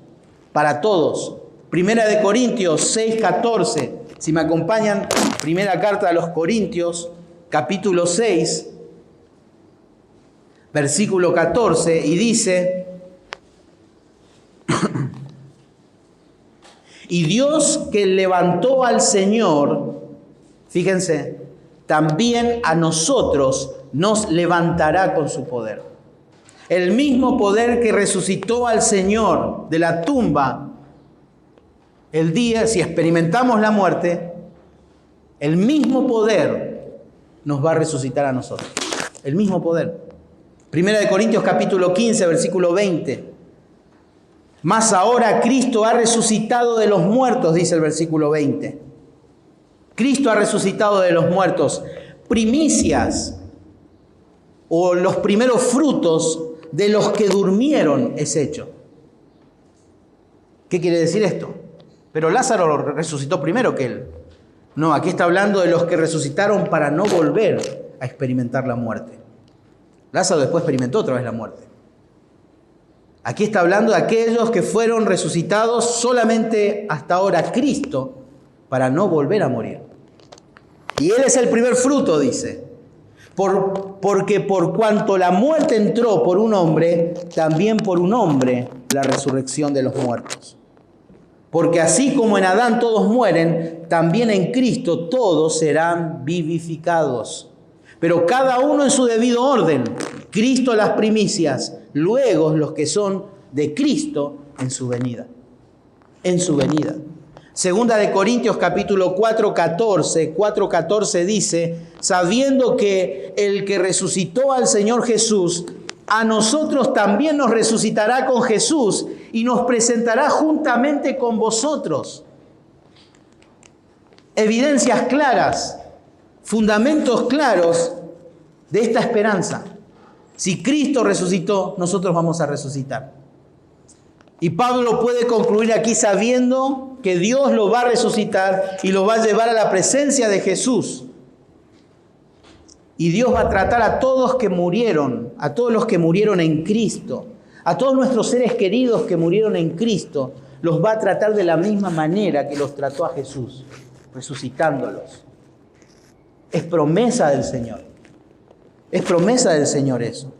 Para todos. Primera de Corintios 6:14. Si me acompañan, primera carta a los Corintios, capítulo 6, versículo 14, y dice... Y Dios que levantó al Señor, fíjense, también a nosotros nos levantará con su poder. El mismo poder que resucitó al Señor de la tumba, el día, si experimentamos la muerte, el mismo poder nos va a resucitar a nosotros. El mismo poder. Primera de Corintios capítulo 15, versículo 20. Mas ahora Cristo ha resucitado de los muertos, dice el versículo 20. Cristo ha resucitado de los muertos. Primicias o los primeros frutos de los que durmieron es hecho. ¿Qué quiere decir esto? Pero Lázaro resucitó primero que él. No, aquí está hablando de los que resucitaron para no volver a experimentar la muerte. Lázaro después experimentó otra vez la muerte. Aquí está hablando de aquellos que fueron resucitados solamente hasta ahora Cristo para no volver a morir. Y Él es el primer fruto, dice. Porque por cuanto la muerte entró por un hombre, también por un hombre la resurrección de los muertos. Porque así como en Adán todos mueren, también en Cristo todos serán vivificados. Pero cada uno en su debido orden. Cristo las primicias, luego los que son de Cristo en su venida. En su venida. Segunda de Corintios capítulo 4:14 dice, sabiendo que el que resucitó al Señor Jesús, a nosotros también nos resucitará con Jesús y nos presentará juntamente con vosotros. Evidencias claras, fundamentos claros de esta esperanza. Si Cristo resucitó, nosotros vamos a resucitar. Y Pablo puede concluir aquí sabiendo que Dios lo va a resucitar y lo va a llevar a la presencia de Jesús. Y Dios va a tratar a todos los que murieron en Cristo, a todos nuestros seres queridos que murieron en Cristo, los va a tratar de la misma manera que los trató a Jesús, resucitándolos. Es promesa del Señor. Es promesa del Señor eso.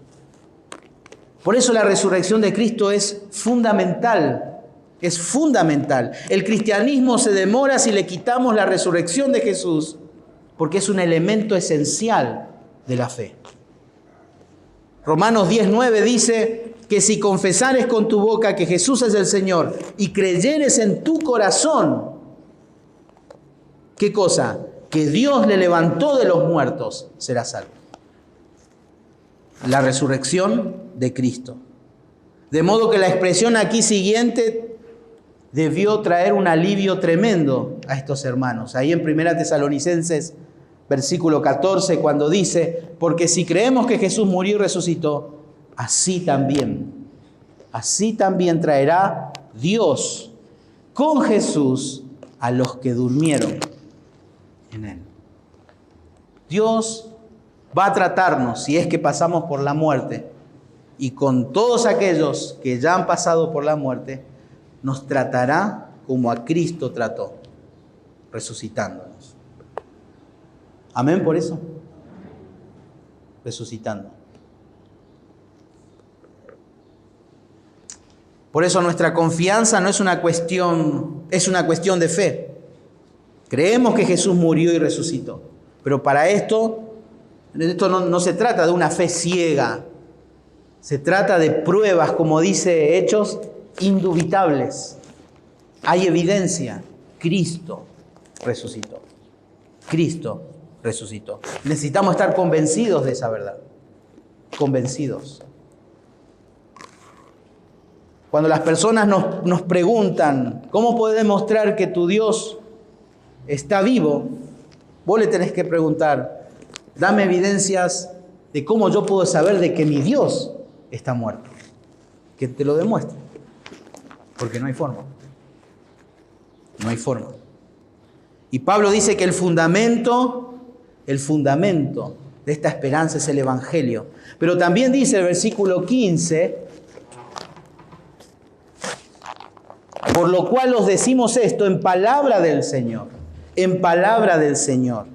Por eso la resurrección de Cristo es fundamental. Es fundamental. El cristianismo se demora si le quitamos la resurrección de Jesús, porque es un elemento esencial de la fe. Romanos 10:9 dice que si confesares con tu boca que Jesús es el Señor y creyeres en tu corazón, ¿qué cosa? Que Dios le levantó de los muertos, serás salvo. La resurrección de Cristo. De modo que la expresión aquí siguiente debió traer un alivio tremendo a estos hermanos. Ahí en 1 Tesalonicenses, versículo 14, cuando dice, porque si creemos que Jesús murió y resucitó, así también traerá Dios con Jesús a los que durmieron en Él. Dios va a tratarnos, si es que pasamos por la muerte, y con todos aquellos que ya han pasado por la muerte, nos tratará como a Cristo trató, resucitándonos. Amén por eso. Resucitando. Por eso nuestra confianza no es una cuestión, es una cuestión de fe. Creemos que Jesús murió y resucitó. Pero para esto no se trata de una fe ciega. Se trata de pruebas, como dice Hechos, indubitables. Hay evidencia. Cristo resucitó. Cristo resucitó. Necesitamos estar convencidos de esa verdad. Convencidos. Cuando las personas nos preguntan, ¿cómo puedes demostrar que tu Dios está vivo? Vos le tenés que preguntar, dame evidencias de cómo yo puedo saber de que mi Dios está muerto. Que te lo demuestre. Porque no hay forma. No hay forma. Y Pablo dice que el fundamento de esta esperanza es el Evangelio. Pero también dice el versículo 15, por lo cual os decimos esto en palabra del Señor. En palabra del Señor.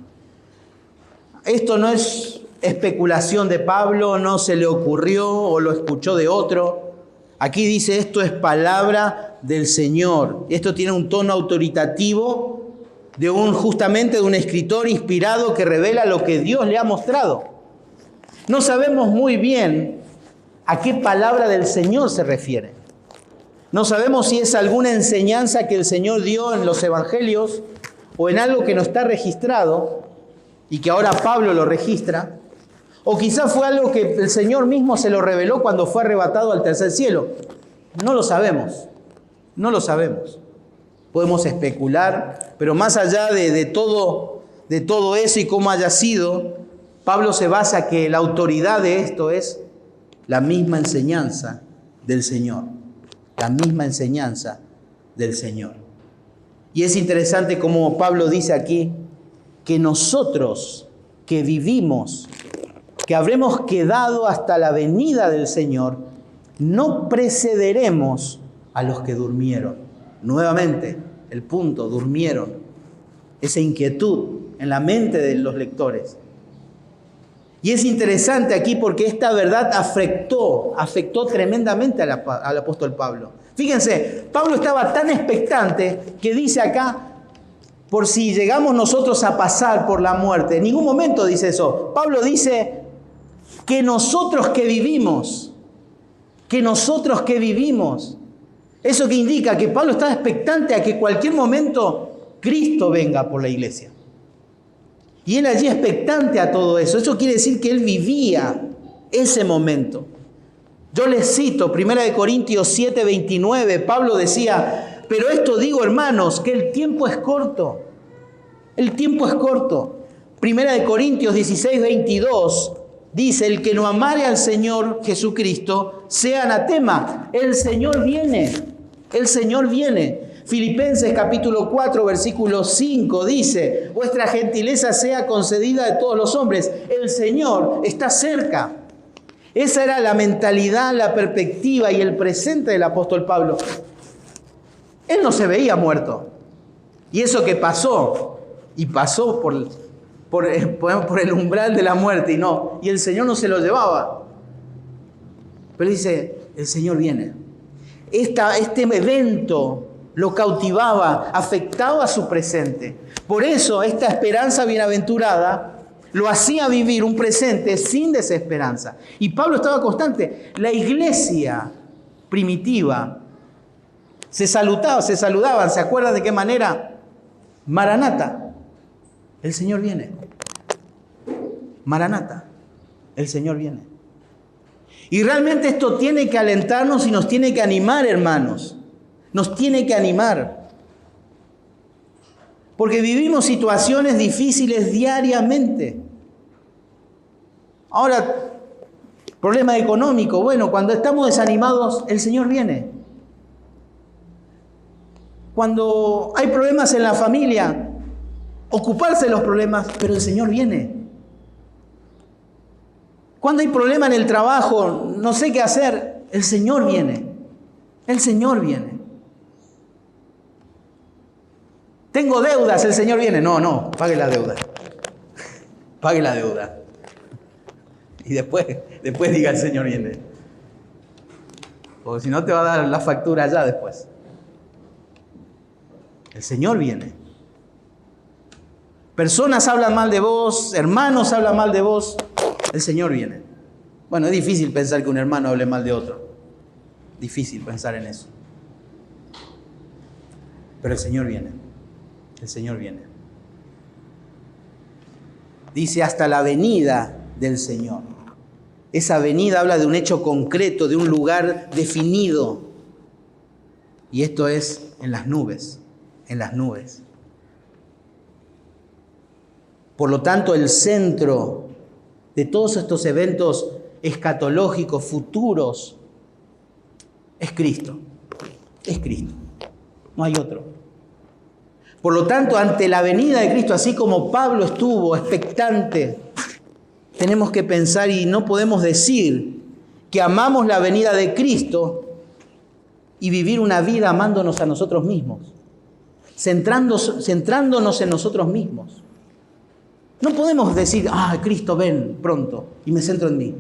Esto no es especulación de Pablo, no se le ocurrió o lo escuchó de otro. Aquí dice esto es palabra del Señor. Esto tiene un tono autoritativo justamente de un escritor inspirado que revela lo que Dios le ha mostrado. No sabemos muy bien a qué palabra del Señor se refiere. No sabemos si es alguna enseñanza que el Señor dio en los evangelios o en algo que no está registrado y que ahora Pablo lo registra. O quizás fue algo que el Señor mismo se lo reveló cuando fue arrebatado al tercer cielo. No lo sabemos. No lo sabemos. Podemos especular, pero más allá de todo eso y cómo haya sido, Pablo se basa que la autoridad de esto es la misma enseñanza del Señor. La misma enseñanza del Señor. Y es interesante como Pablo dice aquí que nosotros que vivimos, que habremos quedado hasta la venida del Señor, no precederemos a los que durmieron. Nuevamente, el punto, durmieron. Esa inquietud en la mente de los lectores. Y es interesante aquí porque esta verdad afectó tremendamente al apóstol Pablo. Fíjense, Pablo estaba tan expectante que dice acá, por si llegamos nosotros a pasar por la muerte. En ningún momento dice eso. Pablo dice que nosotros que vivimos. Eso que indica que Pablo estaba expectante a que cualquier momento Cristo venga por la iglesia. Y él allí expectante a todo eso. Eso quiere decir que él vivía ese momento. Yo les cito 1 Corintios 7:29. Pablo decía, pero esto digo, hermanos, que el tiempo es corto. El tiempo es corto. 1 Corintios 16:22 dice, el que no amare al Señor Jesucristo sea anatema. El Señor viene. El Señor viene. Filipenses capítulo 4, versículo 5 dice: vuestra gentileza sea concedida de todos los hombres. El Señor está cerca. Esa era la mentalidad, la perspectiva y el presente del apóstol Pablo. Él no se veía muerto. Y eso que pasó, y pasó por el umbral de la muerte, y el Señor no se lo llevaba. Pero dice, el Señor viene. Este evento lo cautivaba, afectaba su presente. Por eso esta esperanza bienaventurada lo hacía vivir un presente sin desesperanza. Y Pablo estaba constante. La iglesia primitiva se saludaban. ¿Se acuerdan de qué manera? Maranata, el Señor viene. Maranata, el Señor viene. Y realmente esto tiene que alentarnos y nos tiene que animar, hermanos. Nos tiene que animar. Porque vivimos situaciones difíciles diariamente. Ahora, problema económico. Bueno, cuando estamos desanimados, el Señor viene. Cuando hay problemas en la familia, ocuparse de los problemas, pero el Señor viene. Cuando hay problema en el trabajo, no sé qué hacer, el Señor viene. El Señor viene. Tengo deudas, el Señor viene. No, pague la deuda. Pague la deuda. Y después diga el Señor viene. Porque si no te va a dar la factura ya después. El Señor viene. Personas hablan mal de vos, hermanos hablan mal de vos. El Señor viene. Bueno, es difícil pensar que un hermano hable mal de otro. Difícil pensar en eso. Pero el Señor viene. El Señor viene. Dice hasta la venida del Señor. Esa venida habla de un hecho concreto, de un lugar definido. Y esto es en las nubes. En las nubes. Por lo tanto, el centro de todos estos eventos escatológicos, futuros, es Cristo. Es Cristo. No hay otro. Por lo tanto, ante la venida de Cristo, así como Pablo estuvo expectante, tenemos que pensar y no podemos decir que amamos la venida de Cristo y vivir una vida amándonos a nosotros mismos, centrándonos en nosotros mismos. No podemos decir, Cristo, ven pronto, y me centro en mí.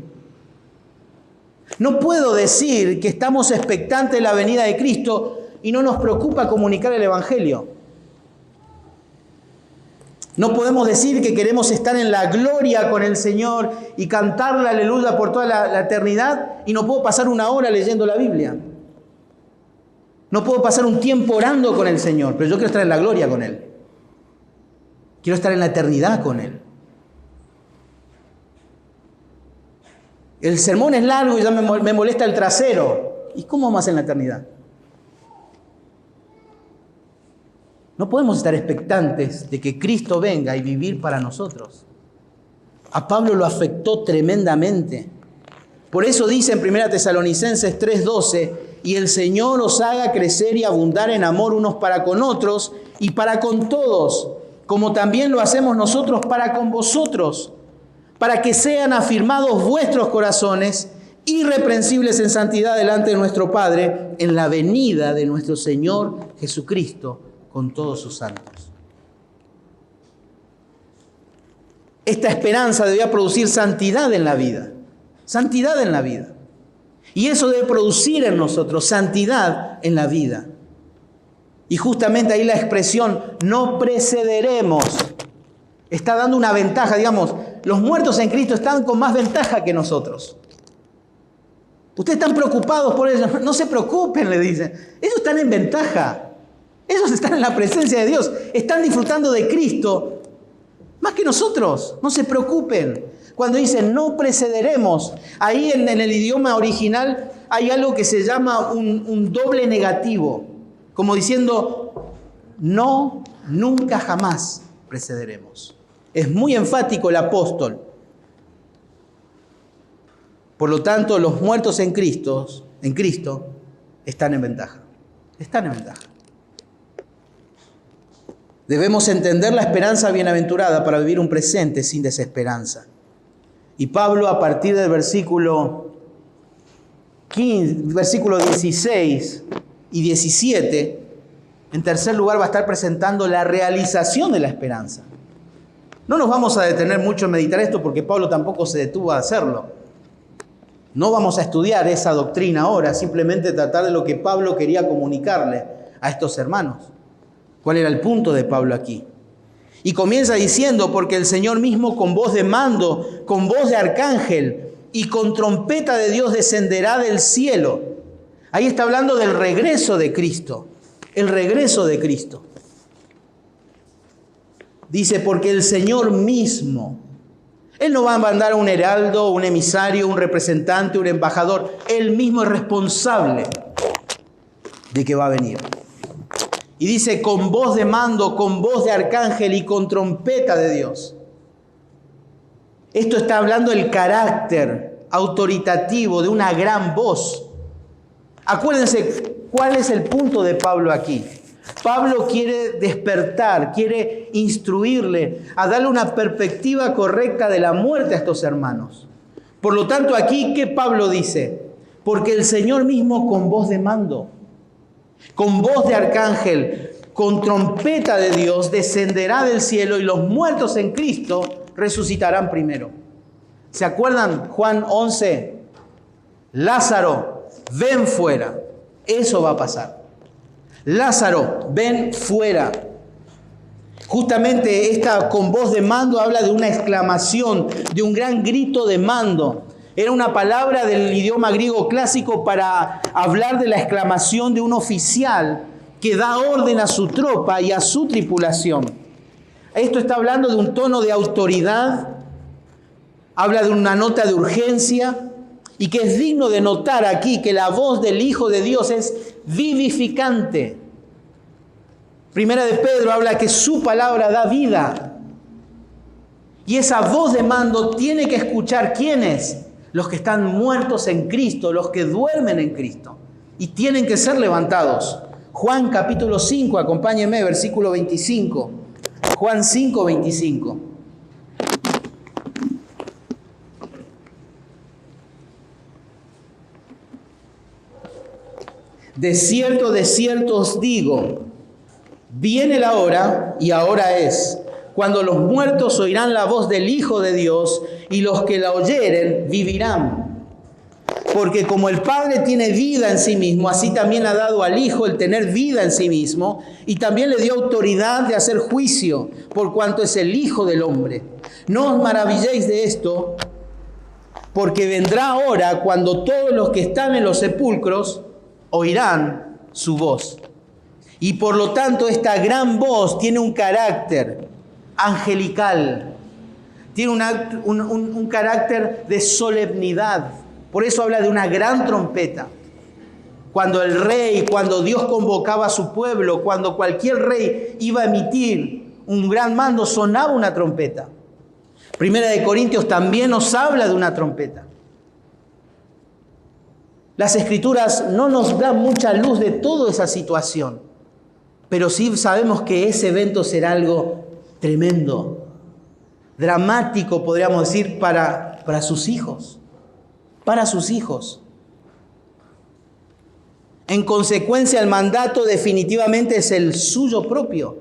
No puedo decir que estamos expectantes de la venida de Cristo y no nos preocupa comunicar el Evangelio. No podemos decir que queremos estar en la gloria con el Señor y cantarle aleluya por toda la eternidad y no puedo pasar una hora leyendo la Biblia. No puedo pasar un tiempo orando con el Señor, pero yo quiero estar en la gloria con Él. Quiero estar en la eternidad con Él. El sermón es largo y ya me molesta el trasero. ¿Y cómo más en la eternidad? No podemos estar expectantes de que Cristo venga y vivir para nosotros. A Pablo lo afectó tremendamente. Por eso dice en 1 Tesalonicenses 3:12, y el Señor os haga crecer y abundar en amor unos para con otros y para con todos, como también lo hacemos nosotros para con vosotros, para que sean afirmados vuestros corazones, irreprensibles en santidad delante de nuestro Padre, en la venida de nuestro Señor Jesucristo con todos sus santos. Esta esperanza debía producir santidad en la vida. Santidad en la vida. Y eso debe producir en nosotros santidad en la vida. Y justamente ahí la expresión no precederemos está dando una ventaja. Digamos, los muertos en Cristo están con más ventaja que nosotros. Ustedes están preocupados por ellos. No se preocupen, le dicen. Ellos están en ventaja. Ellos están en la presencia de Dios. Están disfrutando de Cristo más que nosotros. No se preocupen. Cuando dicen no precederemos, ahí en el idioma original hay algo que se llama un doble negativo. Como diciendo, no, nunca, jamás precederemos. Es muy enfático el apóstol. Por lo tanto, los muertos en Cristo están en ventaja. Están en ventaja. Debemos entender la esperanza bienaventurada para vivir un presente sin desesperanza. Y Pablo, a partir del versículo 16 y 17, en tercer lugar va a estar presentando la realización de la esperanza. No nos vamos a detener mucho en meditar esto porque Pablo tampoco se detuvo a hacerlo. No vamos a estudiar esa doctrina ahora, simplemente tratar de lo que Pablo quería comunicarle a estos hermanos. ¿Cuál era el punto de Pablo aquí? Y comienza diciendo, porque el Señor mismo con voz de mando, con voz de arcángel y con trompeta de Dios descenderá del cielo. Ahí está hablando del regreso de Cristo, el regreso de Cristo. Dice, porque el Señor mismo, Él no va a mandar a un heraldo, un emisario, un representante, un embajador. Él mismo es responsable de que va a venir. Y dice, con voz de mando, con voz de arcángel y con trompeta de Dios. Esto está hablando del carácter autoritativo de una gran voz. Acuérdense, ¿cuál es el punto de Pablo aquí? Pablo quiere despertar, quiere instruirle, a darle una perspectiva correcta de la muerte a estos hermanos. Por lo tanto, aquí, ¿qué Pablo dice? Porque el Señor mismo con voz de mando, con voz de arcángel, con trompeta de Dios, descenderá del cielo y los muertos en Cristo resucitarán primero. ¿Se acuerdan Juan 11? Lázaro, ven fuera. Eso va a pasar. Lázaro, ven fuera. Justamente esta con voz de mando habla de una exclamación, de un gran grito de mando. Era una palabra del idioma griego clásico para hablar de la exclamación de un oficial que da orden a su tropa y a su tripulación. Esto está hablando de un tono de autoridad, habla de una nota de urgencia y que es digno de notar aquí que la voz del Hijo de Dios es vivificante. Primera de Pedro habla que su palabra da vida. Y esa voz de mando tiene que escuchar ¿quiénes? Los que están muertos en Cristo, los que duermen en Cristo. Y tienen que ser levantados. Juan capítulo 5, acompáñenme, versículo 25. Juan 5, 25. De cierto os digo, viene la hora, y ahora es, cuando los muertos oirán la voz del Hijo de Dios, y los que la oyeren vivirán. Porque como el Padre tiene vida en sí mismo, así también ha dado al Hijo el tener vida en sí mismo, y también le dio autoridad de hacer juicio, por cuanto es el Hijo del hombre. No os maravilléis de esto, porque vendrá hora cuando todos los que están en los sepulcros oirán su voz. Y por lo tanto esta gran voz tiene un carácter angelical, tiene un carácter de solemnidad. Por eso habla de una gran trompeta. Cuando el rey, cuando Dios convocaba a su pueblo, cuando cualquier rey iba a emitir un gran mando, sonaba una trompeta. Primera de Corintios también nos habla de una trompeta. Las Escrituras no nos dan mucha luz de toda esa situación, pero sí sabemos que ese evento será algo tremendo, dramático, podríamos decir, para sus hijos. Para sus hijos. En consecuencia, el mandato definitivamente es el suyo propio.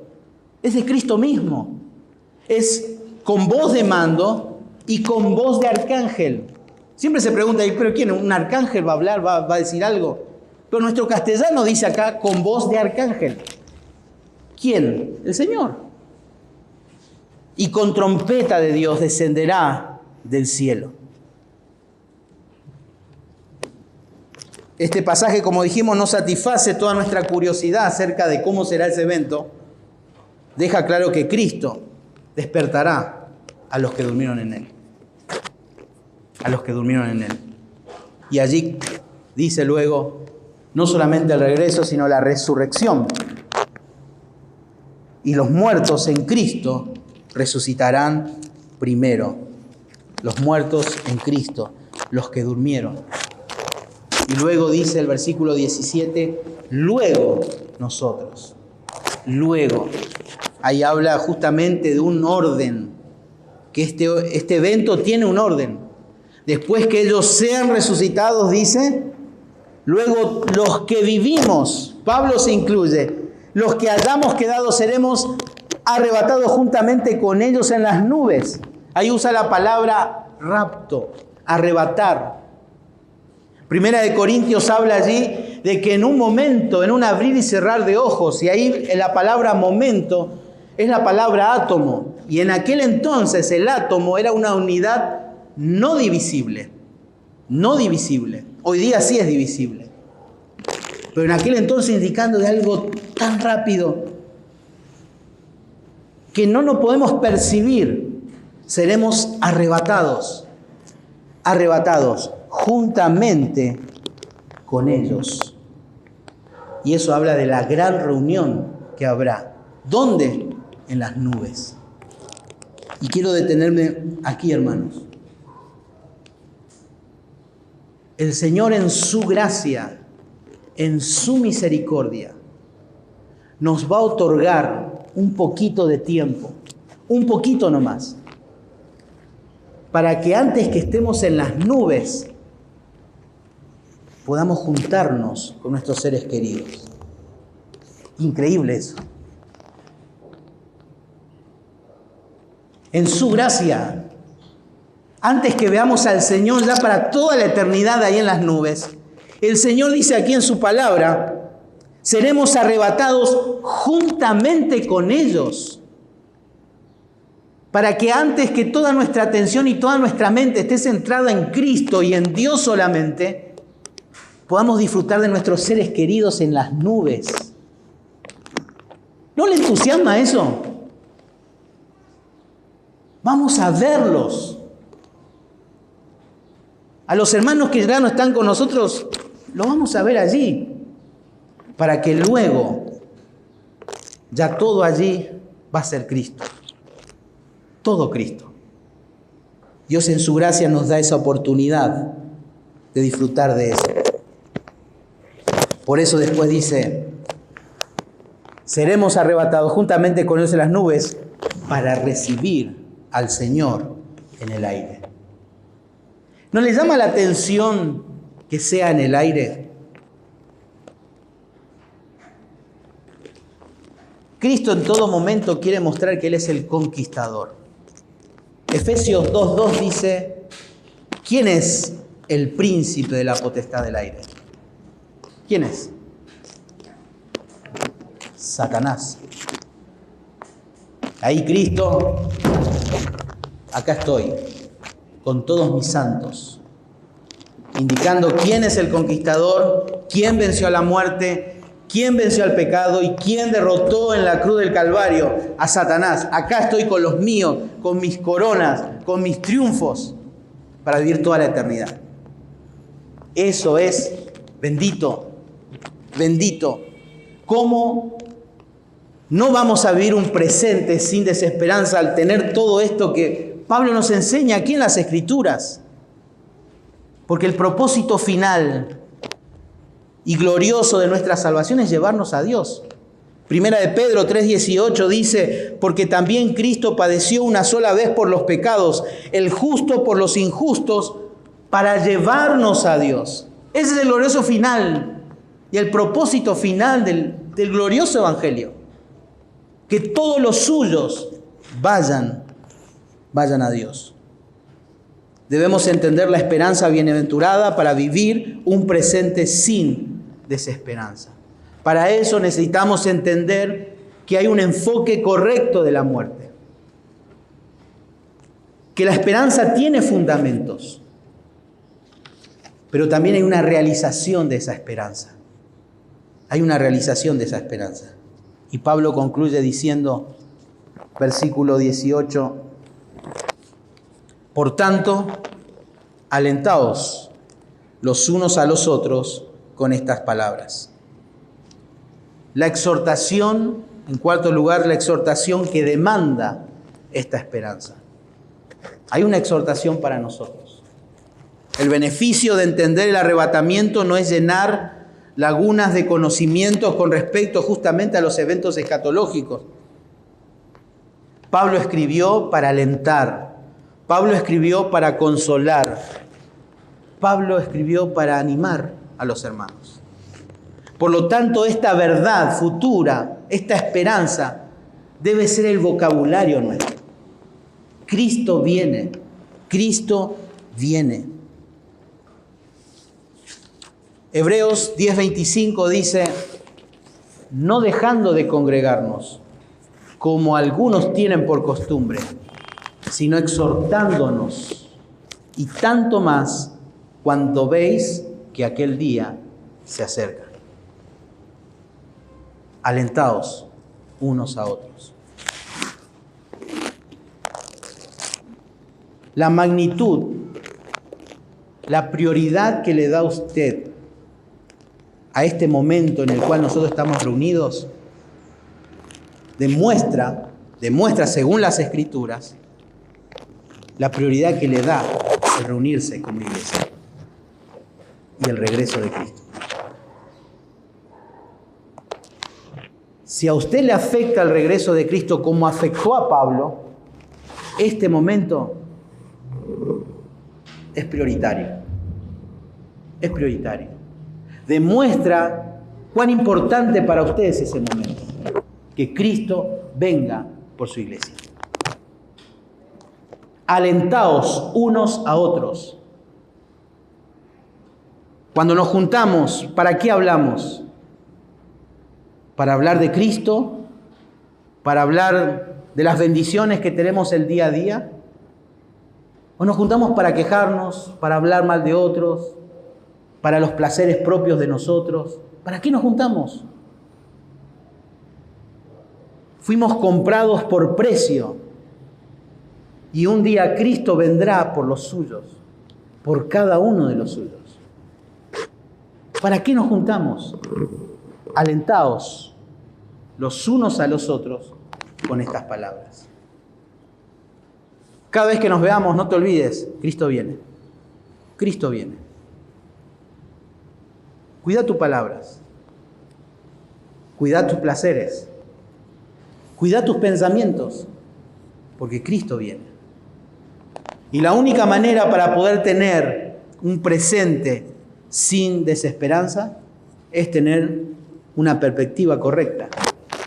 Es de Cristo mismo. Es con voz de mando y con voz de arcángel. Siempre se pregunta, ¿pero quién? ¿Un arcángel va a hablar? ¿Va a decir algo? Pero nuestro castellano dice acá con voz de arcángel. ¿Quién? El Señor. Y con trompeta de Dios descenderá del cielo. Este pasaje, como dijimos, no satisface toda nuestra curiosidad acerca de cómo será ese evento. Deja claro que Cristo despertará a los que durmieron en Él. A los que durmieron en Él. Y allí dice luego, no solamente el regreso, sino la resurrección. Y los muertos en Cristo resucitarán primero. Los muertos en Cristo, los que durmieron. Y luego dice el versículo 17, luego nosotros. Luego. Ahí habla justamente de un orden, que este evento tiene un orden. Después que ellos sean resucitados, dice, luego los que vivimos, Pablo se incluye, los que hayamos quedado seremos arrebatados juntamente con ellos en las nubes. Ahí usa la palabra rapto, arrebatar. Primera de Corintios habla allí de que en un momento, en un abrir y cerrar de ojos, y ahí la palabra momento es la palabra átomo, y en aquel entonces el átomo era una unidad no divisible, no divisible. Hoy día sí es divisible, pero en aquel entonces indicando de algo tan rápido que no nos podemos percibir, seremos arrebatados juntamente con ellos. Y eso habla de la gran reunión que habrá. ¿Dónde? En las nubes. Y quiero detenerme aquí, hermanos. El Señor en su gracia, en su misericordia, nos va a otorgar un poquito de tiempo, un poquito nomás, para que antes que estemos en las nubes podamos juntarnos con nuestros seres queridos. Increíble eso. En su gracia, antes que veamos al Señor ya para toda la eternidad ahí en las nubes, el Señor dice aquí en su palabra, seremos arrebatados juntamente con ellos, para que antes que toda nuestra atención y toda nuestra mente esté centrada en Cristo y en Dios solamente, podamos disfrutar de nuestros seres queridos en las nubes. ¿No le entusiasma eso? Vamos a verlos. A los hermanos que ya no están con nosotros, los vamos a ver allí, para que luego ya todo allí va a ser Cristo. Todo Cristo. Dios en su gracia nos da esa oportunidad de disfrutar de eso. Por eso después dice, seremos arrebatados juntamente con ellos en las nubes para recibir al Señor en el aire. ¿No les llama la atención que sea en el aire? Cristo en todo momento quiere mostrar que Él es el conquistador. Efesios 2:2 dice, ¿quién es el príncipe de la potestad del aire? ¿Quién es? Satanás. Ahí Cristo, acá estoy, con todos mis santos, indicando quién es el conquistador, quién venció a la muerte, quién venció al pecado y quién derrotó en la cruz del Calvario a Satanás. Acá estoy con los míos, con mis coronas, con mis triunfos, para vivir toda la eternidad. Eso es bendito, bendito. ¿Cómo no vamos a vivir un presente sin desesperanza al tener todo esto que Pablo nos enseña aquí en las Escrituras? Porque el propósito final y glorioso de nuestra salvación es llevarnos a Dios. Primera de Pedro 3:18 dice, porque también Cristo padeció una sola vez por los pecados, el justo por los injustos, para llevarnos a Dios. Ese es el glorioso final y el propósito final del glorioso evangelio. Que todos los suyos vayan a Dios. Debemos entender la esperanza bienaventurada para vivir un presente sin desesperanza. Para eso necesitamos entender que hay un enfoque correcto de la muerte. Que la esperanza tiene fundamentos, pero también hay una realización de esa esperanza. Hay una realización de esa esperanza. Y Pablo concluye diciendo, versículo 18, por tanto, alentaos los unos a los otros con estas palabras. La exhortación, en cuarto lugar, la exhortación que demanda esta esperanza. Hay una exhortación para nosotros. El beneficio de entender el arrebatamiento no es llenar lagunas de conocimientos con respecto justamente a los eventos escatológicos. Pablo escribió para alentar. Pablo escribió para consolar. Pablo escribió para animar a los hermanos. Por lo tanto, esta verdad futura, esta esperanza, debe ser el vocabulario nuestro. Cristo viene. Cristo viene. Hebreos 10:25 dice: no dejando de congregarnos, como algunos tienen por costumbre, sino exhortándonos, y tanto más cuando veis que aquel día se acerca. Alentaos unos a otros. La magnitud, la prioridad que le da usted a este momento en el cual nosotros estamos reunidos, demuestra según las Escrituras, la prioridad que le da el reunirse como iglesia y el regreso de Cristo. Si a usted le afecta el regreso de Cristo como afectó a Pablo, este momento es prioritario. Es prioritario. Demuestra cuán importante para usted es ese momento. Que Cristo venga por su iglesia. Alentaos unos a otros. Cuando nos juntamos, ¿para qué hablamos? ¿Para hablar de Cristo? ¿Para hablar de las bendiciones que tenemos el día a día? ¿O nos juntamos para quejarnos, para hablar mal de otros, para los placeres propios de nosotros? ¿Para qué nos juntamos? Fuimos comprados por precio y un día Cristo vendrá por los suyos, por cada uno de los suyos. ¿Para qué nos juntamos? Alentaos los unos a los otros con estas palabras. Cada vez que nos veamos, no te olvides, Cristo viene. Cristo viene. Cuida tus palabras. Cuida tus placeres. Cuida tus pensamientos, porque Cristo viene. Y la única manera para poder tener un presente sin desesperanza es tener una perspectiva correcta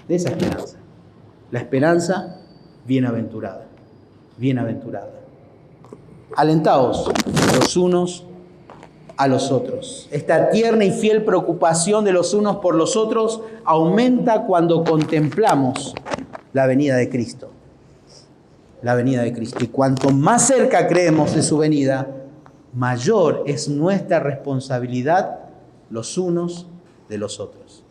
de esa esperanza. La esperanza bienaventurada. Bienaventurada. Alentaos los unos a los otros. Esta tierna y fiel preocupación de los unos por los otros aumenta cuando contemplamos la venida de Cristo. La venida de Cristo. Y cuanto más cerca creemos de su venida, mayor es nuestra responsabilidad los unos de los otros.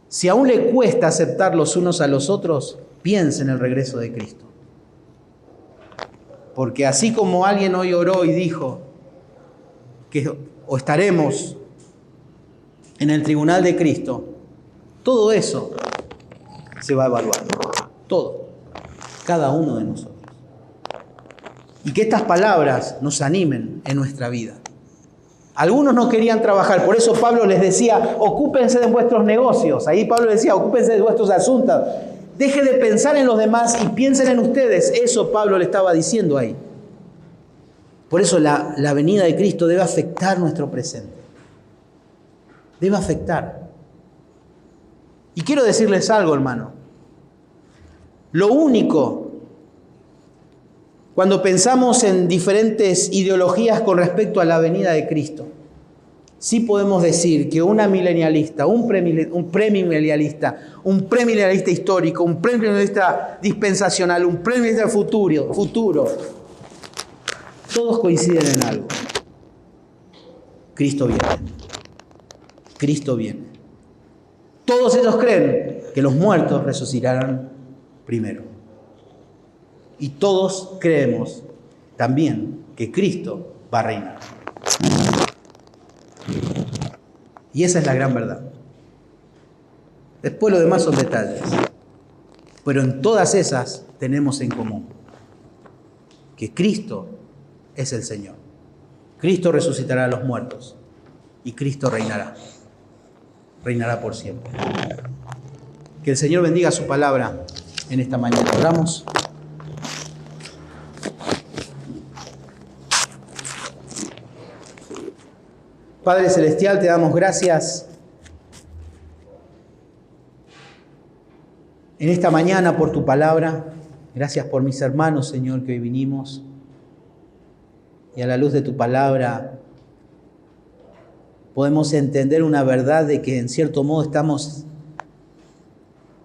Si aún le cuesta aceptar los unos a los otros, piense en el regreso de Cristo. Porque así como alguien hoy oró y dijo que o estaremos en el tribunal de Cristo, todo eso se va a evaluar. Todo. Cada uno de nosotros. Y que estas palabras nos animen en nuestra vida. Algunos no querían trabajar, por eso Pablo les decía, ocúpense de vuestros negocios. Ahí Pablo decía, ocúpense de vuestros asuntos. Deje de pensar en los demás y piensen en ustedes. Eso Pablo le estaba diciendo ahí. Por eso la venida de Cristo debe afectar nuestro presente. Debe afectar. Y quiero decirles algo, hermano. Lo único, cuando pensamos en diferentes ideologías con respecto a la venida de Cristo, sí podemos decir que una milenialista, un premilenialista, un premilenialista histórico, un premilenialista dispensacional, un premilenialista futuro, todos coinciden en algo. Cristo viene. Cristo viene. Todos ellos creen que los muertos resucitarán primero. Y todos creemos también que Cristo va a reinar. Y esa es la gran verdad. Después lo demás son detalles. Pero en todas esas tenemos en común que Cristo es el Señor. Cristo resucitará a los muertos y Cristo reinará. Reinará por siempre. Que el Señor bendiga su palabra en esta mañana. Oramos. Padre Celestial, te damos gracias en esta mañana por tu palabra. Gracias por mis hermanos, Señor, que hoy vinimos. Y a la luz de tu palabra podemos entender una verdad de que en cierto modo estamos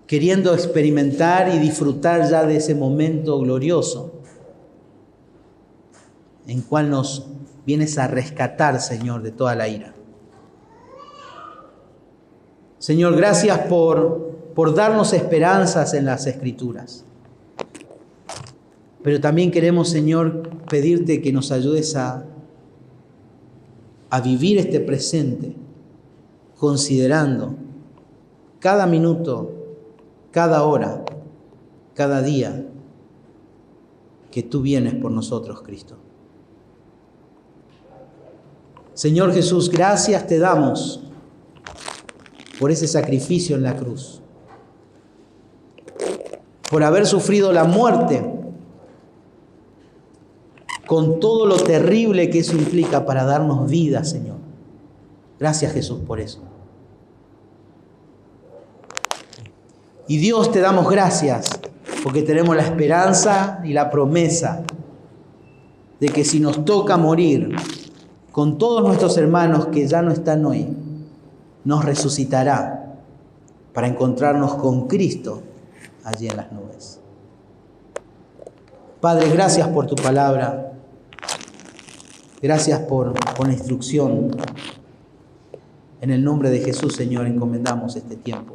queriendo experimentar y disfrutar ya de ese momento glorioso en cual nos vienes a rescatar, Señor, de toda la ira. Señor, gracias por darnos esperanzas en las Escrituras. Pero también queremos, Señor, pedirte que nos ayudes a vivir este presente, considerando cada minuto, cada hora, cada día, que tú vienes por nosotros, Cristo. Señor Jesús, gracias te damos por ese sacrificio en la cruz, por haber sufrido la muerte, con todo lo terrible que eso implica para darnos vida, Señor. Gracias, Jesús, por eso. Y Dios, te damos gracias porque tenemos la esperanza y la promesa de que si nos toca morir con todos nuestros hermanos que ya no están hoy, nos resucitará para encontrarnos con Cristo allí en las nubes. Padre, gracias por tu palabra. Gracias por la instrucción. En el nombre de Jesús, Señor, encomendamos este tiempo.